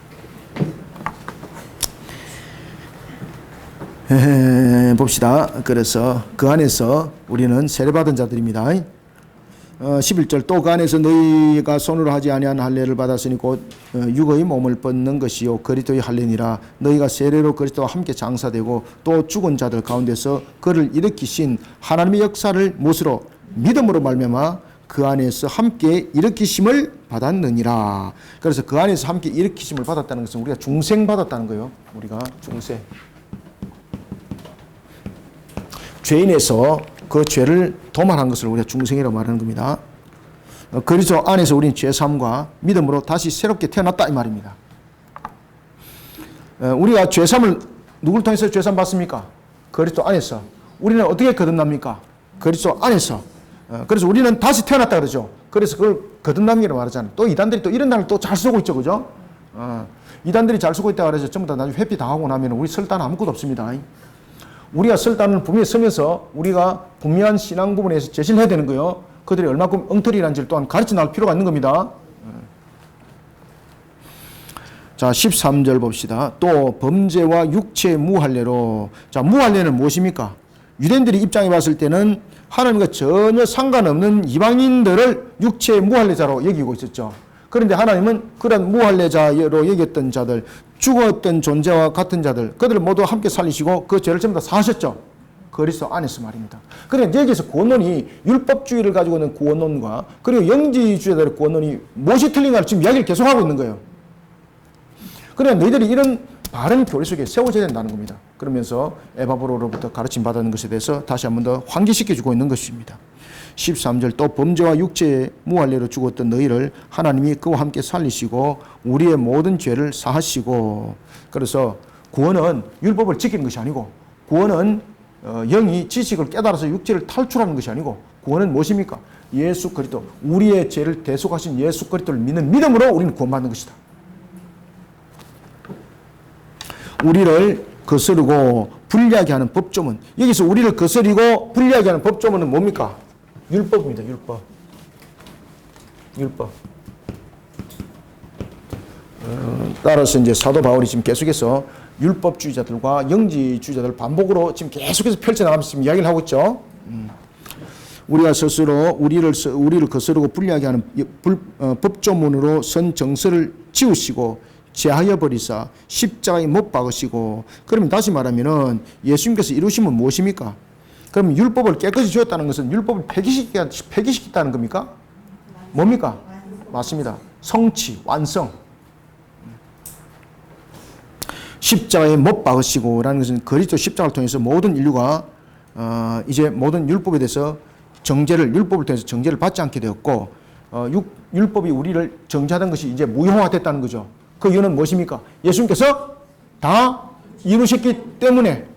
봅시다. 그래서 그 안에서 우리는 세례받은 자들입니다. 11절 또 그 안에서 너희가 손으로 하지 아니한 할례를 받았으니 곧 육의 몸을 벗는 것이요 그리스도의 할례니라. 너희가 세례로 그리스도와 함께 장사되고 또 죽은 자들 가운데서 그를 일으키신 하나님의 역사를 무엇으로? 믿음으로 말미암아 그 안에서 함께 일으키심을 받았느니라. 그래서 그 안에서 함께 일으키심을 받았다는 것은 우리가 중생 받았다는 거예요. 우리가 중생. 죄인에서 그 죄를 도말한 것을 우리가 중생이라고 말하는 겁니다. 그리스도 안에서 우리는 죄사함과 믿음으로 다시 새롭게 태어났다 이 말입니다. 우리가 죄사함을 누굴 통해서 죄사함 받습니까? 그리스도 안에서. 우리는 어떻게 거듭납니까? 그리스도 안에서. 그래서 우리는 다시 태어났다 그러죠. 그래서 그걸 거듭남이라고 말하잖아요. 또 이단들이 또 이런 단어를 또 잘 쓰고 있죠, 그죠? 이단들이 잘 쓰고 있다고 그래서 전부 다 나중에 회피 당하고 나면 우리 설 단어 아무것도 없습니다. 우리가 설 단어를 분명히 쓰면서 우리가 분명한 신앙 부분에서 제시를 해야 되는 거예요. 그들이 얼마큼 엉터리라는지를 또한 가르쳐 나갈 필요가 있는 겁니다. 자, 13절 봅시다. 또 범죄와 육체 무할례로. 자, 무할례는 무엇입니까? 유대인들이 입장에 봤을 때는 하나님과 전혀 상관없는 이방인들을 육체의 무할례자로 여기고 있었죠. 그런데 하나님은 그런 무할례자로 여겼던 자들, 죽었던 존재와 같은 자들, 그들을 모두 함께 살리시고 그 죄를 전부 다 사하셨죠. 그리스도 안에서 말입니다. 그러니까 여기서 구원론이 율법주의를 가지고 있는 구원론과 그리고 영지주의자들의 구원론이 무엇이 틀린가를 지금 이야기를 계속하고 있는 거예요. 그러니까 너희들이 이런 바른 교리 속에 세워져야 된다는 겁니다. 그러면서 에바브로로부터 가르침 받은 것에 대해서 다시 한 번 더 환기시켜주고 있는 것입니다. 13절 또 범죄와 육체의 무할례로 죽었던 너희를 하나님이 그와 함께 살리시고 우리의 모든 죄를 사하시고. 그래서 구원은 율법을 지키는 것이 아니고 구원은 영이 지식을 깨달아서 육체를 탈출하는 것이 아니고 구원은 무엇입니까? 예수 그리스도, 우리의 죄를 대속하신 예수 그리스도를 믿는 믿음으로 우리는 구원받는 것이다. 우리를 거스르고 불리하게 하는 법조문. 여기서 우리를 거스리고 불리하게 하는 법조문은 뭡니까? 율법입니다. 율법. 따라서 이제 사도 바울이 지금 계속해서 율법주의자들과 영지주의자들 반복으로 지금 계속해서 펼쳐나가면서 지금 이야기를 하고 있죠. 우리가 스스로 우리를 거스르고 불리하게 하는 법조문으로 선 정서를 지우시고 제하여 버리사 십자가에 못 박으시고. 그러면 다시 말하면은 예수님께서 이루심은 무엇입니까? 그럼 율법을 깨끗이 지웠다는 것은 율법을 폐기시켰다는 겁니까? 뭡니까? 맞습니다. 성취, 완성. 십자가에 못 박으시고라는 것은 그리스도 십자가를 통해서 모든 인류가 이제 모든 율법에 대해서 율법을 통해서 정죄를 받지 않게 되었고, 율법이 우리를 정죄하던 것이 이제 무효화됐다는 거죠. 그 이유는 무엇입니까? 예수님께서 다 이루셨기 때문에.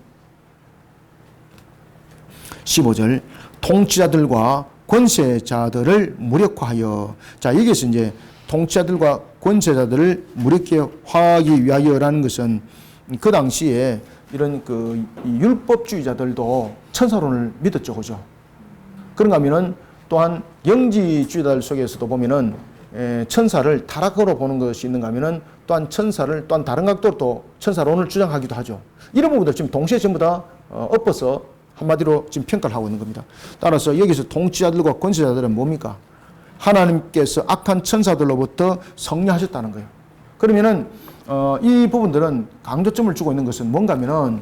15절 통치자들과 권세자들을 무력화하여. 자, 여기서 이제 통치자들과 권세자들을 무력화하기 위하여라는 것은 그 당시에 이런 그 율법주의자들도 천사론을 믿었죠, 그죠? 그런가 하면은 또한 영지주의자들 속에서도 보면은 천사를 타락으로 보는 것이 있는가 하면은 또한 천사를 또한 다른 각도로 또 천사론을 주장하기도 하죠. 이런 부분들 지금 동시에 전부 다 엎어서 한마디로 지금 평가를 하고 있는 겁니다. 따라서 여기서 통치자들과 권세자들은 뭡니까? 하나님께서 악한 천사들로부터 성리하셨다는 거예요. 그러면은 이 부분들은 강조점을 주고 있는 것은 뭔가 하면은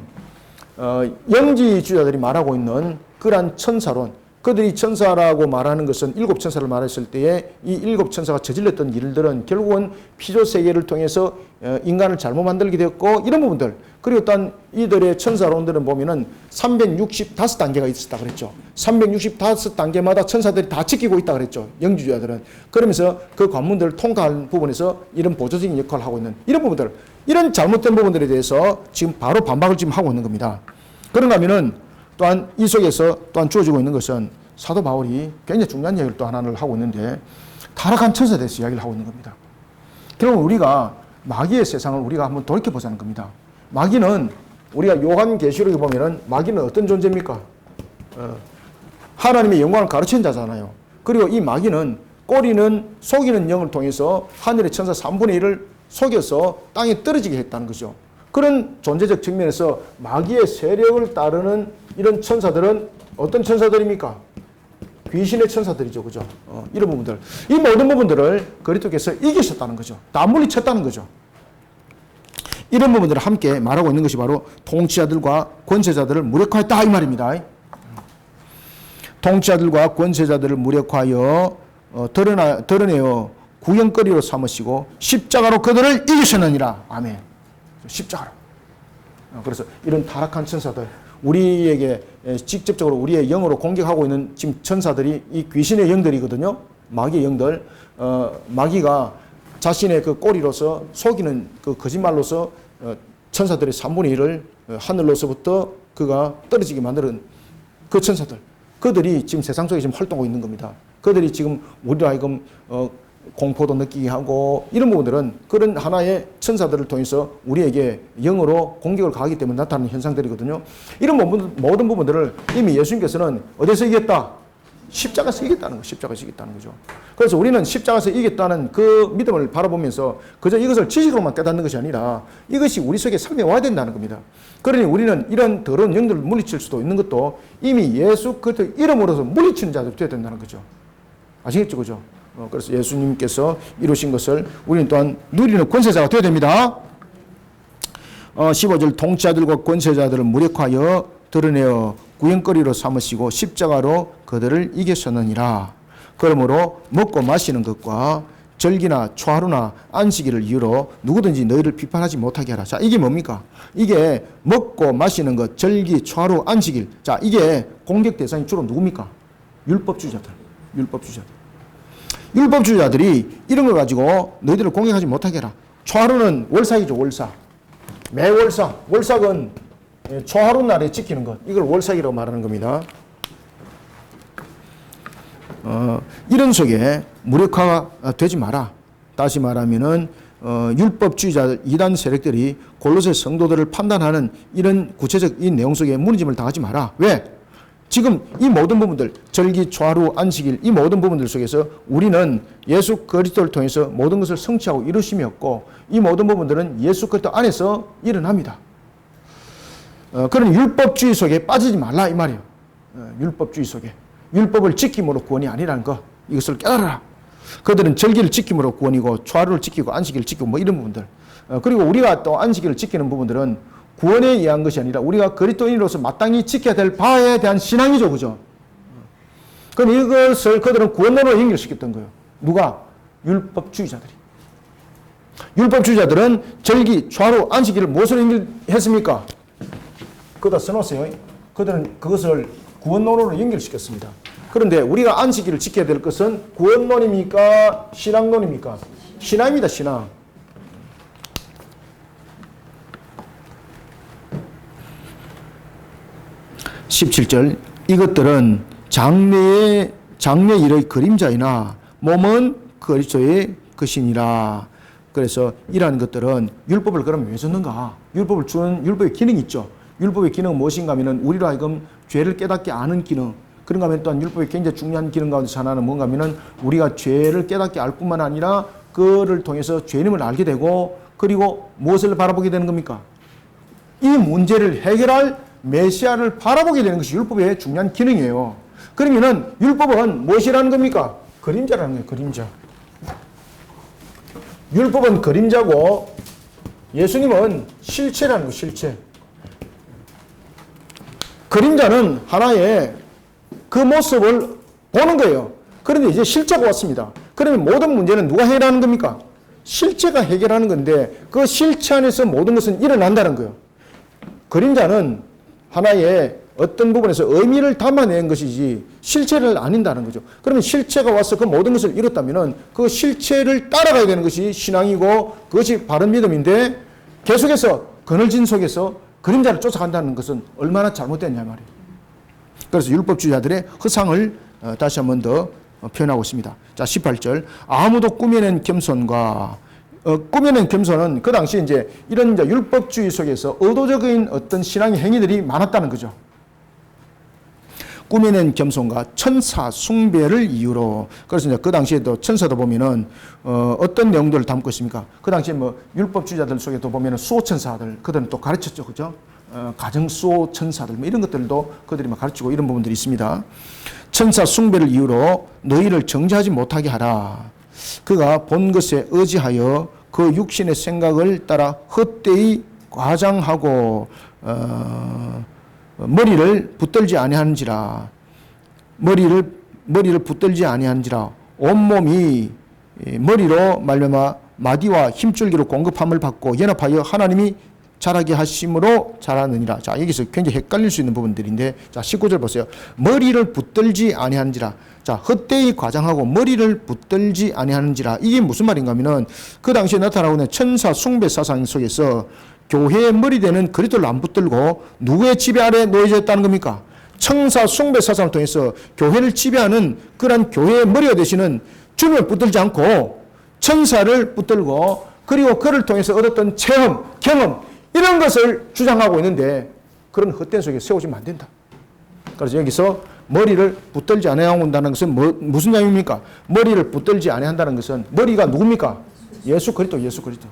영지주의자들이 말하고 있는 그러한 천사론, 그들이 천사라고 말하는 것은 일곱 천사를 말했을 때에 이 일곱 천사가 저질렀던 일들은 결국은 피조세계를 통해서 인간을 잘못 만들게 되었고, 이런 부분들, 그리고 또한 이들의 천사론들은 보면은 365단계가 있었다 그랬죠. 365단계마다 천사들이 다 지키고 있다 그랬죠. 영지주의자들은. 그러면서 그 관문들을 통과하는 부분에서 이런 보조적인 역할을 하고 있는 이런 부분들, 이런 잘못된 부분들에 대해서 지금 바로 반박을 지금 하고 있는 겁니다. 그런가 하면은 또한 이 속에서 또한 주어지고 있는 것은 사도 바울이 굉장히 중요한 이야기를 또 하나를 하고 있는데, 타락한 천사에 대해서 이야기를 하고 있는 겁니다. 결국 우리가 마귀의 세상을 우리가 한번 돌이켜보자는 겁니다. 마귀는 우리가 요한계시록에 보면은 마귀는 어떤 존재입니까? 하나님의 영광을 가르치는 자잖아요. 그리고 이 마귀는 꼬리는 속이는 영을 통해서 하늘의 천사 3분의 1을 속여서 땅에 떨어지게 했다는 거죠. 그런 존재적 측면에서 마귀의 세력을 따르는 이런 천사들은 어떤 천사들입니까? 귀신의 천사들이죠. 그죠? 이런 부분들. 이 모든 부분들을 그리스도께서 이기셨다는 거죠. 다 물리쳤다는 거죠. 이런 부분들을 함께 말하고 있는 것이 바로 통치자들과 권세자들을 무력화했다 이 말입니다. 통치자들과 권세자들을 무력화하여 드러내어 구경거리로 삼으시고 십자가로 그들을 이기셨느니라. 아멘. 십자가로. 그래서 이런 타락한 천사들, 우리에게 직접적으로 우리의 영으로 공격하고 있는 지금 천사들이 이 귀신의 영들이거든요. 마귀의 영들. 마귀가 자신의 그 꼬리로서 속이는 그 거짓말로서 천사들의 3분의 1을 하늘로서부터 그가 떨어지게 만드는 그 천사들. 그들이 지금 세상 속에 지금 활동하고 있는 겁니다. 그들이 지금 우리로 하여금 공포도 느끼게 하고 이런 부분들은 그런 하나의 천사들을 통해서 우리에게 영으로 공격을 가하기 때문에 나타나는 현상들이거든요. 이런 모든 부분들을 이미 예수님께서는 어디서 이겼다? 십자가에서 이겼다는 거, 십자가에서 이겼다는 거죠. 그래서 우리는 십자가에서 이겼다는 그 믿음을 바라보면서 그저 이것을 지식으로만 깨닫는 것이 아니라 이것이 우리 속에 삶에 와야 된다는 겁니다. 그러니 우리는 이런 더러운 영들을 물리칠 수도 있는 것도 이미 예수 그리스도 이름으로서 물리치는 자들이 되어야 된다는 거죠. 아시겠죠, 그죠? 그래서 예수님께서 이루신 것을 우리는 또한 누리는 권세자가 되어야 됩니다. 15절 통치자들과 권세자들을 무력하여 드러내어 구형거리로 삼으시고 십자가로 그들을 이기셨느니라. 그러므로 먹고 마시는 것과 절기나 초하루나 안식일을 이유로 누구든지 너희를 비판하지 못하게 하라. 자, 이게 뭡니까? 이게 먹고 마시는 것, 절기, 초하루, 안식일. 자, 이게 공격 대상이 주로 누굽니까? 율법주의자들. 율법주의자들. 율법주의자들이 이런 걸 가지고 너희들을 공격하지 못하게 해라. 초하루는 월삭이죠, 월삭. 매월삭. 월삭은 초하루 날에 지키는 것. 이걸 월삭이라고 말하는 겁니다. 이런 속에 무력화가 되지 마라. 다시 말하면은 율법주의자 이단 세력들이 골로새 성도들을 판단하는 이런 구체적 이 내용 속에 무너짐을 당하지 마라. 왜? 지금 이 모든 부분들, 절기, 초하루, 안식일 이 모든 부분들 속에서 우리는 예수 그리스도를 통해서 모든 것을 성취하고 이루심이 없고 이 모든 부분들은 예수 그리스도 안에서 일어납니다. 그런 율법주의 속에 빠지지 말라 이 말이에요. 율법주의 속에. 율법을 지킴으로 구원이 아니라는 거. 이것을 깨달아라. 그들은 절기를 지킴으로 구원이고 초하루를 지키고 안식일을 지키고 뭐 이런 부분들. 그리고 우리가 또 안식일을 지키는 부분들은 구원에 의한 것이 아니라 우리가 그리스도인으로서 마땅히 지켜야 될 바에 대한 신앙이죠. 그죠? 그럼 이것을 그들은 구원론으로 연결시켰던 거예요. 누가? 율법주의자들이. 율법주의자들은 절기, 초하루, 안식일을 무엇으로 연결했습니까? 그거다 써놓으세요. 그들은 그것을 구원론으로 연결시켰습니다. 그런데 우리가 안식일을 지켜야 될 것은 구원론입니까? 신앙론입니까? 신앙입니다. 신앙. (17절) 이것들은 장래의 일의 그림자이나 몸은 그리스도의 것이니라. 그래서 이러한 것들은 율법을 그러면 왜 줬는가? 율법을 주는 율법의 기능이 있죠. 율법의 기능은 무엇인가 하면 우리로 하여금 죄를 깨닫게 아는 기능. 그런가 하면 또한 율법의 굉장히 중요한 기능 가운데 하나는 뭔가 하면 우리가 죄를 깨닫게 알 뿐만 아니라 그를 통해서 죄임을 알게 되고 그리고 무엇을 바라보게 되는 겁니까? 이 문제를 해결할 메시아를 바라보게 되는 것이 율법의 중요한 기능이에요. 그러면은 율법은 무엇이라는 겁니까? 그림자라는 거예요. 그림자. 율법은 그림자고 예수님은 실체라는 거예요. 실체. 그림자는 하나의 그 모습을 보는 거예요. 그런데 이제 실체가 왔습니다. 그러면 모든 문제는 누가 해결하는 겁니까? 실체가 해결하는 건데 그 실체 안에서 모든 것은 일어난다는 거예요. 그림자는 하나의 어떤 부분에서 의미를 담아낸 것이지 실체를 아닌다는 거죠. 그러면 실체가 와서 그 모든 것을 이뤘다면 그 실체를 따라가야 되는 것이 신앙이고 그것이 바른 믿음인데 계속해서 그늘진 속에서 그림자를 쫓아간다는 것은 얼마나 잘못됐냐 말이에요. 그래서 율법주의자들의 허상을 다시 한 번 더 표현하고 있습니다. 자, 18절. 아무도 꾸며낸 겸손과 꾸며낸 겸손은 그 당시 이제 이런 이제 율법주의 속에서 의도적인 어떤 신앙의 행위들이 많았다는 거죠. 꾸며낸 겸손과 천사 숭배를 이유로. 그래서 이제 그 당시에도 천사도 보면은 어떤 내용들을 담고 있습니까? 그 당시에 뭐 율법주의자들 속에도 보면은 수호천사들 그들은 또 가르쳤죠, 그죠? 가정 수호천사들 뭐 이런 것들도 그들이 막 가르치고 이런 부분들이 있습니다. 천사 숭배를 이유로 너희를 정죄하지 못하게 하라. 그가 본 것에 의지하여 그 육신의 생각을 따라 헛되이 과장하고 머리를 붙들지 아니하는지라. 머리를 붙들지 아니하는지라. 온몸이 머리로 말미암아 마디와 힘줄기로 공급함을 받고 연합하여 하나님이 자라게 하심으로 자라느니라. 자, 여기서 굉장히 헷갈릴 수 있는 부분들인데, 자, 19절 보세요. 머리를 붙들지 아니하는지라. 자, 헛되이 과장하고 머리를 붙들지 아니하는지라. 이게 무슨 말인가 하면은 그 당시에 나타나고 있는 천사 숭배 사상 속에서 교회의 머리 되는 그리스도를 안 붙들고 누구의 지배 아래 놓여져 있다는 겁니까? 천사 숭배 사상을 통해서 교회를 지배하는 그런 교회의 머리가 되시는 주님을 붙들지 않고 천사를 붙들고 그리고 그를 통해서 얻었던 체험, 경험 이런 것을 주장하고 있는데 그런 헛된 속에 세워지면 안 된다. 그래서 여기서 머리를 붙들지 아니한다는 것은 무슨 의미입니까? 머리를 붙들지 아니한다는 것은 머리가 누굽니까? 예수 그리스도, 예수 그리스도.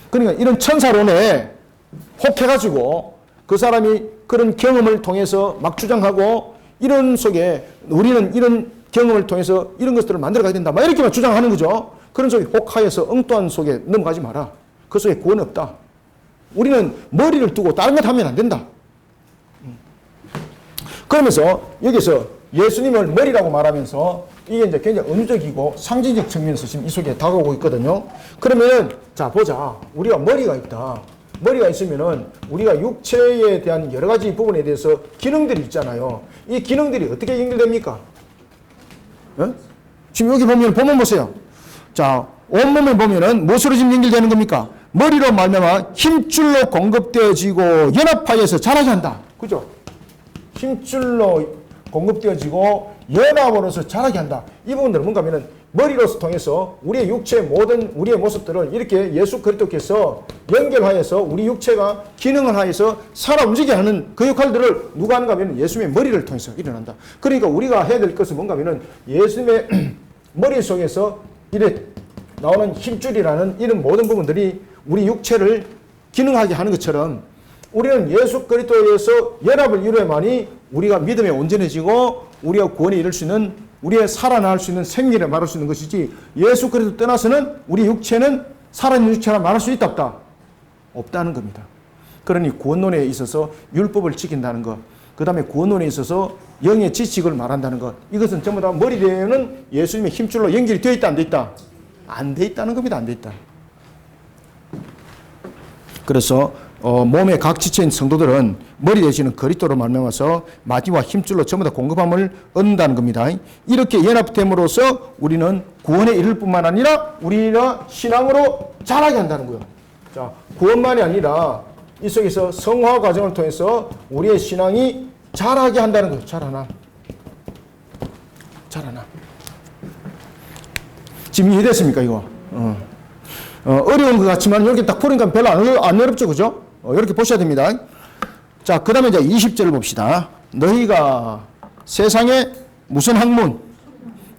그러니까 이런 천사론에 혹해가지고 그 사람이 그런 경험을 통해서 막 주장하고 이런 속에 우리는 이런 경험을 통해서 이런 것들을 만들어가야 된다. 막 이렇게만 주장하는 거죠. 그런 속에 혹하여서 엉뚱한 속에 넘어가지 마라. 그 속에 구원 없다. 우리는 머리를 두고 다른 것 하면 안 된다. 그러면서 여기서 예수님을 머리라고 말하면서 이게 이제 굉장히 은유적이고 상징적 측면에서 지금 이 속에 다가오고 있거든요. 그러면 자 보자. 우리가 머리가 있다. 머리가 있으면은 우리가 육체에 대한 여러 가지 부분에 대해서 기능들이 있잖아요. 이 기능들이 어떻게 연결됩니까? 어? 지금 여기 보면 보세요. 자, 온몸을 보면은 무엇으로 지금 연결되는 겁니까? 머리로 말미암아 힘줄로 공급되어지고 연합하여서 자라게 한다. 그죠? 힘줄로 공급되어지고 연합으로서 자라게 한다. 이 부분들은 뭔가 하면은 머리로서 통해서 우리의 육체의 모든 우리의 모습들을 이렇게 예수 그리스도께서 연결하여서 우리 육체가 기능을 하여서 살아 움직이게 하는 그 역할들을 누가 하는가 하면 예수님의 머리를 통해서 일어난다. 그러니까 우리가 해야 될 것은 뭔가 하면은 예수님의 머리 속에서 이래 나오는 힘줄이라는 이런 모든 부분들이 우리 육체를 기능하게 하는 것처럼 우리는 예수 그리스도에서 연합을 이루어야만이 우리가 믿음에 온전해지고 우리가 구원에 이를 수 있는 우리의 살아날 수 있는 생리를 말할 수 있는 것이지 예수 그리스도 떠나서는 우리 육체는 살아있는 육체라 말할 수 있다 없다? 없다는 겁니다. 그러니 구원론에 있어서 율법을 지킨다는 것, 그 다음에 구원론에 있어서 영의 지식을 말한다는 것, 이것은 전부 다 머리에는 예수님의 힘줄로 연결이 되어 있다 안 되어 있다? 안 되어 있다는 겁니다. 안 되어 있다. 그래서 몸의 각 지체인 성도들은 머리 되시는 그리스도로 말미암아서 마지막 힘줄로 전부 다 공급함을 얻는다는 겁니다. 이렇게 연합됨으로써 우리는 구원에 이를 뿐만 아니라 우리가 신앙으로 자라게 한다는 거예요. 자, 구원만이 아니라 이 속에서 성화 과정을 통해서 우리의 신앙이 자라게 한다는 거예요. 자라나. 지금 이해됐습니까, 이거? 어려운 것 같지만 이렇게 딱 보니까 별로 안 어렵죠, 그죠? 이렇게 보셔야 됩니다. 자, 그 다음에 이제 20절을 봅시다. 너희가 세상에 무슨 학문?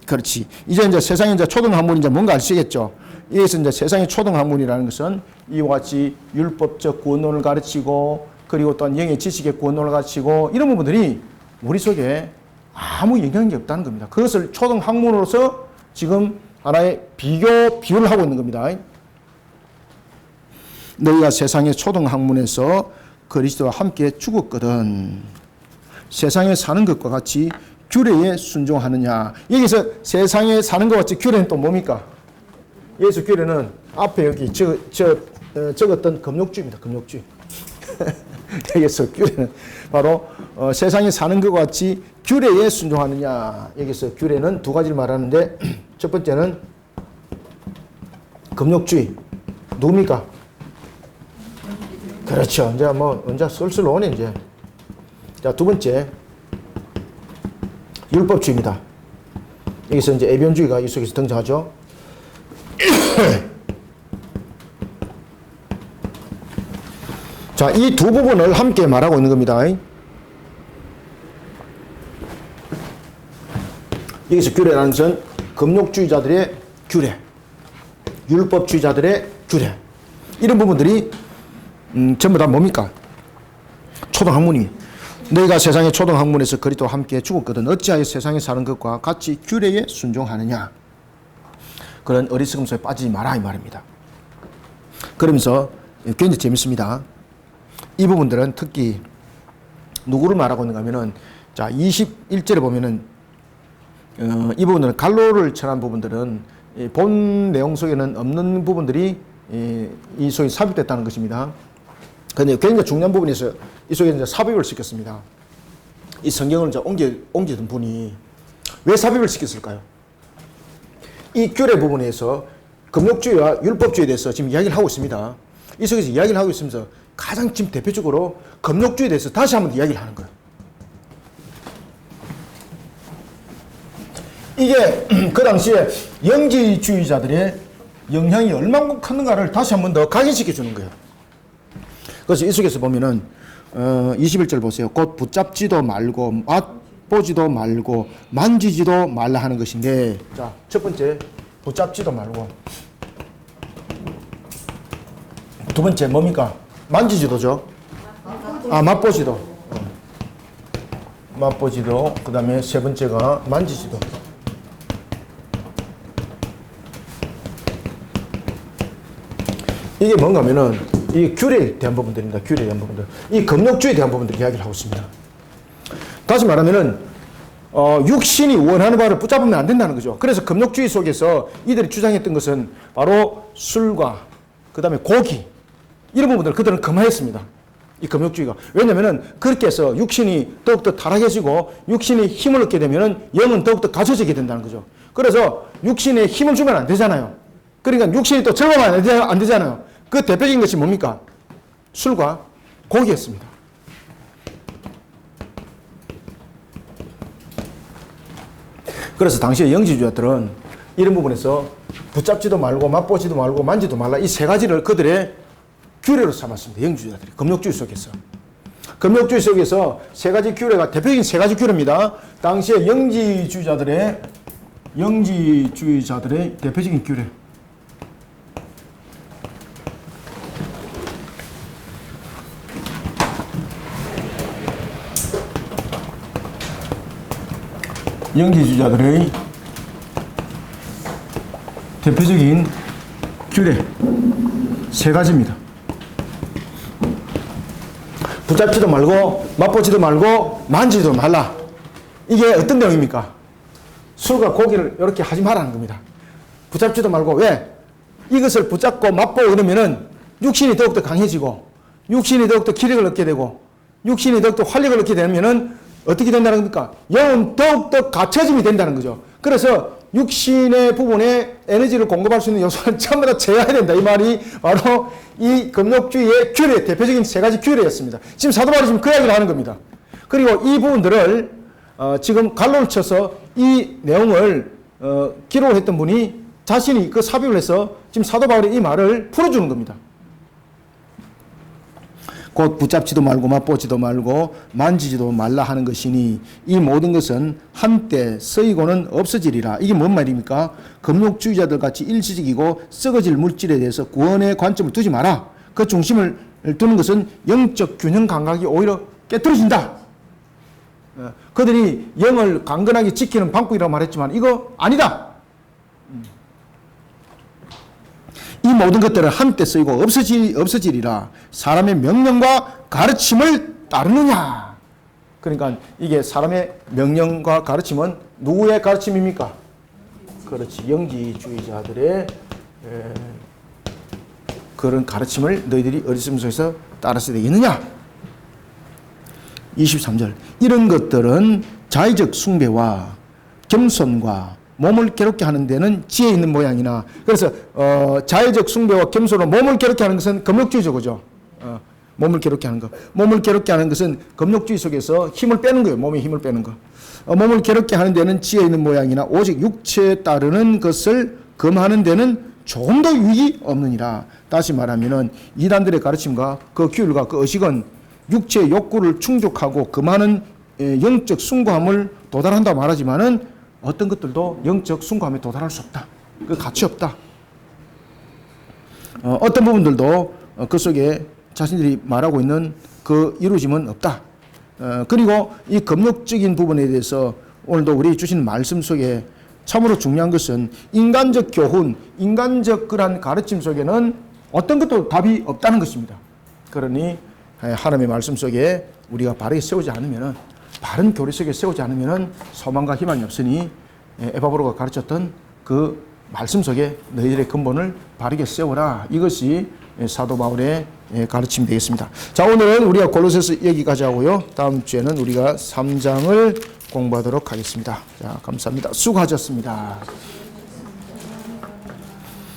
그렇지. 이제 세상에 이제 초등학문이 이제 뭔가 아시겠죠? 여기서 이제 세상의 초등학문이라는 것은 이와 같이 율법적 구원론을 가르치고 그리고 또한 영의 지식의 구원론을 가르치고 이런 부분들이 우리 속에 아무 영향이 없다는 겁니다. 그것을 초등학문으로서 지금 하나의 비유를 하고 있는 겁니다. 너희가 세상의 초등학문에서 그리스도와 함께 죽었거든. 세상에 사는 것과 같이 규례에 순종하느냐. 여기서 세상에 사는 것과 같이 규례는 또 뭡니까? 예수 규례는 앞에 여기 적었던 금욕주입니다. 금욕주. 여기서 규례는 바로 세상에 사는 것과 같이 규례에 순종하느냐. 여기서 규례는 두 가지를 말하는데 첫 번째는 금욕주의. 누굽니까? 그렇죠. 이제 이제 슬슬 오네, 이제. 자, 두 번째. 율법주의입니다. 여기서 이제 애변주의가 이 속에서 등장하죠. 자, 이 두 부분을 함께 말하고 있는 겁니다. 여기서 규례라는 것은 금욕주의자들의 규례, 율법주의자들의 규례. 이런 부분들이 전부 다 뭡니까? 초등학문이. 너희가 세상의 초등학문에서 그리스도와 함께 죽었거든. 어찌하여 세상에 사는 것과 같이 규례에 순종하느냐. 그런 어리석음 속에 빠지지 마라 이 말입니다. 그러면서 굉장히 재밌습니다. 이 부분들은 특히 누구를 말하고 있는가 하면은 자 21절에 보면은 이 부분들은 갈로를 칠한 부분들은 본 내용 속에는 없는 부분들이 이 속에 삽입됐다는 것입니다. 그런데 굉장히 중요한 부분에서 이 속에 이제 삽입을 시켰습니다. 이 성경을 이제 옮기던 분이 왜 삽입을 시켰을까요? 이 규례 부분에서 금욕주의와 율법주의에 대해서 지금 이야기를 하고 있습니다. 이 속에서 이야기를 하고 있으면서 가장 지금 대표적으로 금욕주의에 대해서 다시 한번 이야기를 하는 거예요. 이게 그 당시에 영지주의자들의 영향이 얼마나 컸는가를 다시 한번 더 각인시켜 주는 거예요. 그래서 이 속에서 보면은 21절 보세요. 곧 붙잡지도 말고 보지도 말고 만지지도 말라 하는 것인데, 자, 첫 번째 붙잡지도 말고, 두 번째 뭡니까? 만지지도죠. 맛보지도. 맛보지도. 그 다음에 세 번째가 만지지도. 이게 뭔가 하면은 이 규례에 대한 부분들입니다. 규례에 대한 부분들. 이 금욕주의에 대한 부분들 이야기를 하고 있습니다. 다시 말하면은 육신이 원하는 바를 붙잡으면 안 된다는 거죠. 그래서 금욕주의 속에서 이들이 주장했던 것은 바로 술과 그 다음에 고기 이런 부분들을 그들은 금하였습니다. 이 금욕주의가. 왜냐면은 그렇게 해서 육신이 더욱더 타락해지고 육신이 힘을 얻게 되면은 영은 더욱더 갖춰지게 된다는 거죠. 그래서 육신에 힘을 주면 안 되잖아요. 그러니까 육신이 또 즐거우면 안 되잖아요. 그 대표적인 것이 뭡니까? 술과 고기였습니다. 그래서 당시에 영지주의자들은 이런 부분에서 붙잡지도 말고 맛보지도 말고 만지도 말라 이 세 가지를 그들의 규례로 삼았습니다. 영지주의자들이 금욕주의 속에서. 금욕주의 속에서 세 가지 규례가 대표적인 세 가지 규례입니다. 당시에 영지주의자들의 대표적인 규례. 영지주의자들의 대표적인 규례 세 가지입니다. 붙잡지도 말고 맛보지도 말고 만지지도 말라. 이게 어떤 내용입니까? 술과 고기를 이렇게 하지 말라는 겁니다. 붙잡지도 말고. 왜? 이것을 붙잡고 맛보고 그러면은 육신이 더욱더 강해지고 육신이 더욱더 기력을 얻게 되고 육신이 더욱더 활력을 얻게 되면은 어떻게 된다는 겁니까? 영은 더욱더 갖춰짐이 된다는 거죠. 그래서 육신의 부분에 에너지를 공급할 수 있는 요소는 전부 다 제어해야 된다. 이 말이 바로 이 금욕주의의 규례, 대표적인 세 가지 규례였습니다. 지금 사도 바울이 지금 그 이야기를 하는 겁니다. 그리고 이 부분들을 지금 갈로를 쳐서 이 내용을 기록을 했던 분이 자신이 그 삽입을 해서 지금 사도 바울이 이 말을 풀어주는 겁니다. 곧 붙잡지도 말고 맛보지도 말고 만지지도 말라 하는 것이니 이 모든 것은 한때 쓰이고는 없어지리라. 이게 뭔 말입니까? 금욕주의자들 같이 일시적이고 썩어질 물질에 대해서 구원의 관점을 두지 마라. 그 중심을 두는 것은 영적 균형 감각이 오히려 깨뜨려진다. 그들이 영을 강건하게 지키는 방법이라고 말했지만 이거 아니다. 이 모든 것들은 한때 쓰이고 없어지리라. 사람의 명령과 가르침을 따르느냐. 그러니까 이게 사람의 명령과 가르침은 누구의 가르침입니까? 그렇지. 영지주의자들의 그런 가르침을 너희들이 어리석음 속에서 따랐어야 되겠느냐. 23절. 이런 것들은 자의적 숭배와 겸손과 몸을 괴롭게 하는 데는 지혜 있는 모양이나. 그래서 자의적 숭배와 겸손으로 몸을 괴롭게 하는 것은 금욕주의죠. 그죠? 몸을 괴롭게 하는 것. 몸을 괴롭게 하는 것은 금욕주의 속에서 힘을 빼는 거예요. 몸에 힘을 빼는 거. 몸을 괴롭게 하는 데는 지혜 있는 모양이나 오직 육체에 따르는 것을 금하는 데는 조금도 유익이 없느니라. 다시 말하면은 이단들의 가르침과 그 규율과 그 의식은 육체의 욕구를 충족하고 금하는 영적 숭고함을 도달한다고 말하지만은 어떤 것들도 영적 숭고함에 도달할 수 없다. 그 가치 없다. 어떤 부분들도 그 속에 자신들이 말하고 있는 그 이루어짐은 없다. 그리고 이 금욕적인 부분에 대해서 오늘도 우리 주신 말씀 속에 참으로 중요한 것은 인간적 교훈, 인간적 그런 가르침 속에는 어떤 것도 답이 없다는 것입니다. 그러니 하나님의 말씀 속에 우리가 바르게 세우지 않으면은 바른 교리 속에 세우지 않으면 소망과 희망이 없으니 에바브로가 가르쳤던 그 말씀 속에 너희들의 근본을 바르게 세워라. 이것이 사도 바울의 가르침이 되겠습니다. 자, 오늘은 우리가 골로새서 여기까지 하고요. 다음 주에는 우리가 3장을 공부하도록 하겠습니다. 자, 감사합니다. 수고하셨습니다.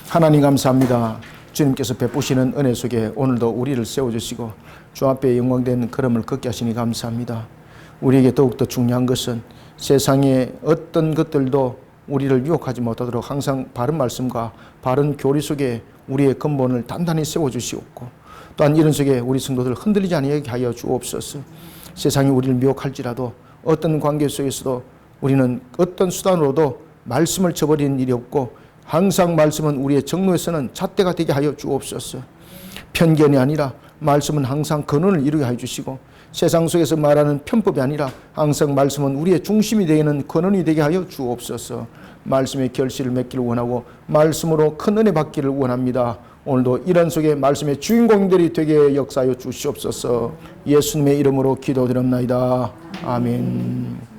하나님 감사합니다. 주님께서 베푸시는 은혜 속에 오늘도 우리를 세워주시고 주 앞에 영광된 걸음을 걷게 하시니 감사합니다. 우리에게 더욱더 중요한 것은 세상의 어떤 것들도 우리를 유혹하지 못하도록 항상 바른 말씀과 바른 교리 속에 우리의 근본을 단단히 세워주시옵고 또한 이런 속에 우리 성도들 흔들리지 아니하게 하여 주옵소서. 세상이 우리를 미혹할지라도 어떤 관계 속에서도 우리는 어떤 수단으로도 말씀을 저버리는 일이 없고 항상 말씀은 우리의 정로에서는 잣대가 되게 하여 주옵소서. 편견이 아니라 말씀은 항상 근원을 이루게 해주시고 세상 속에서 말하는 편법이 아니라 항상 말씀은 우리의 중심이 되는 근원이 되게 하여 주옵소서. 말씀의 결실을 맺기를 원하고 말씀으로 큰 은혜 받기를 원합니다. 오늘도 이런 속에 말씀의 주인공들이 되게 역사하여 주시옵소서. 예수님의 이름으로 기도드립나이다. 아멘.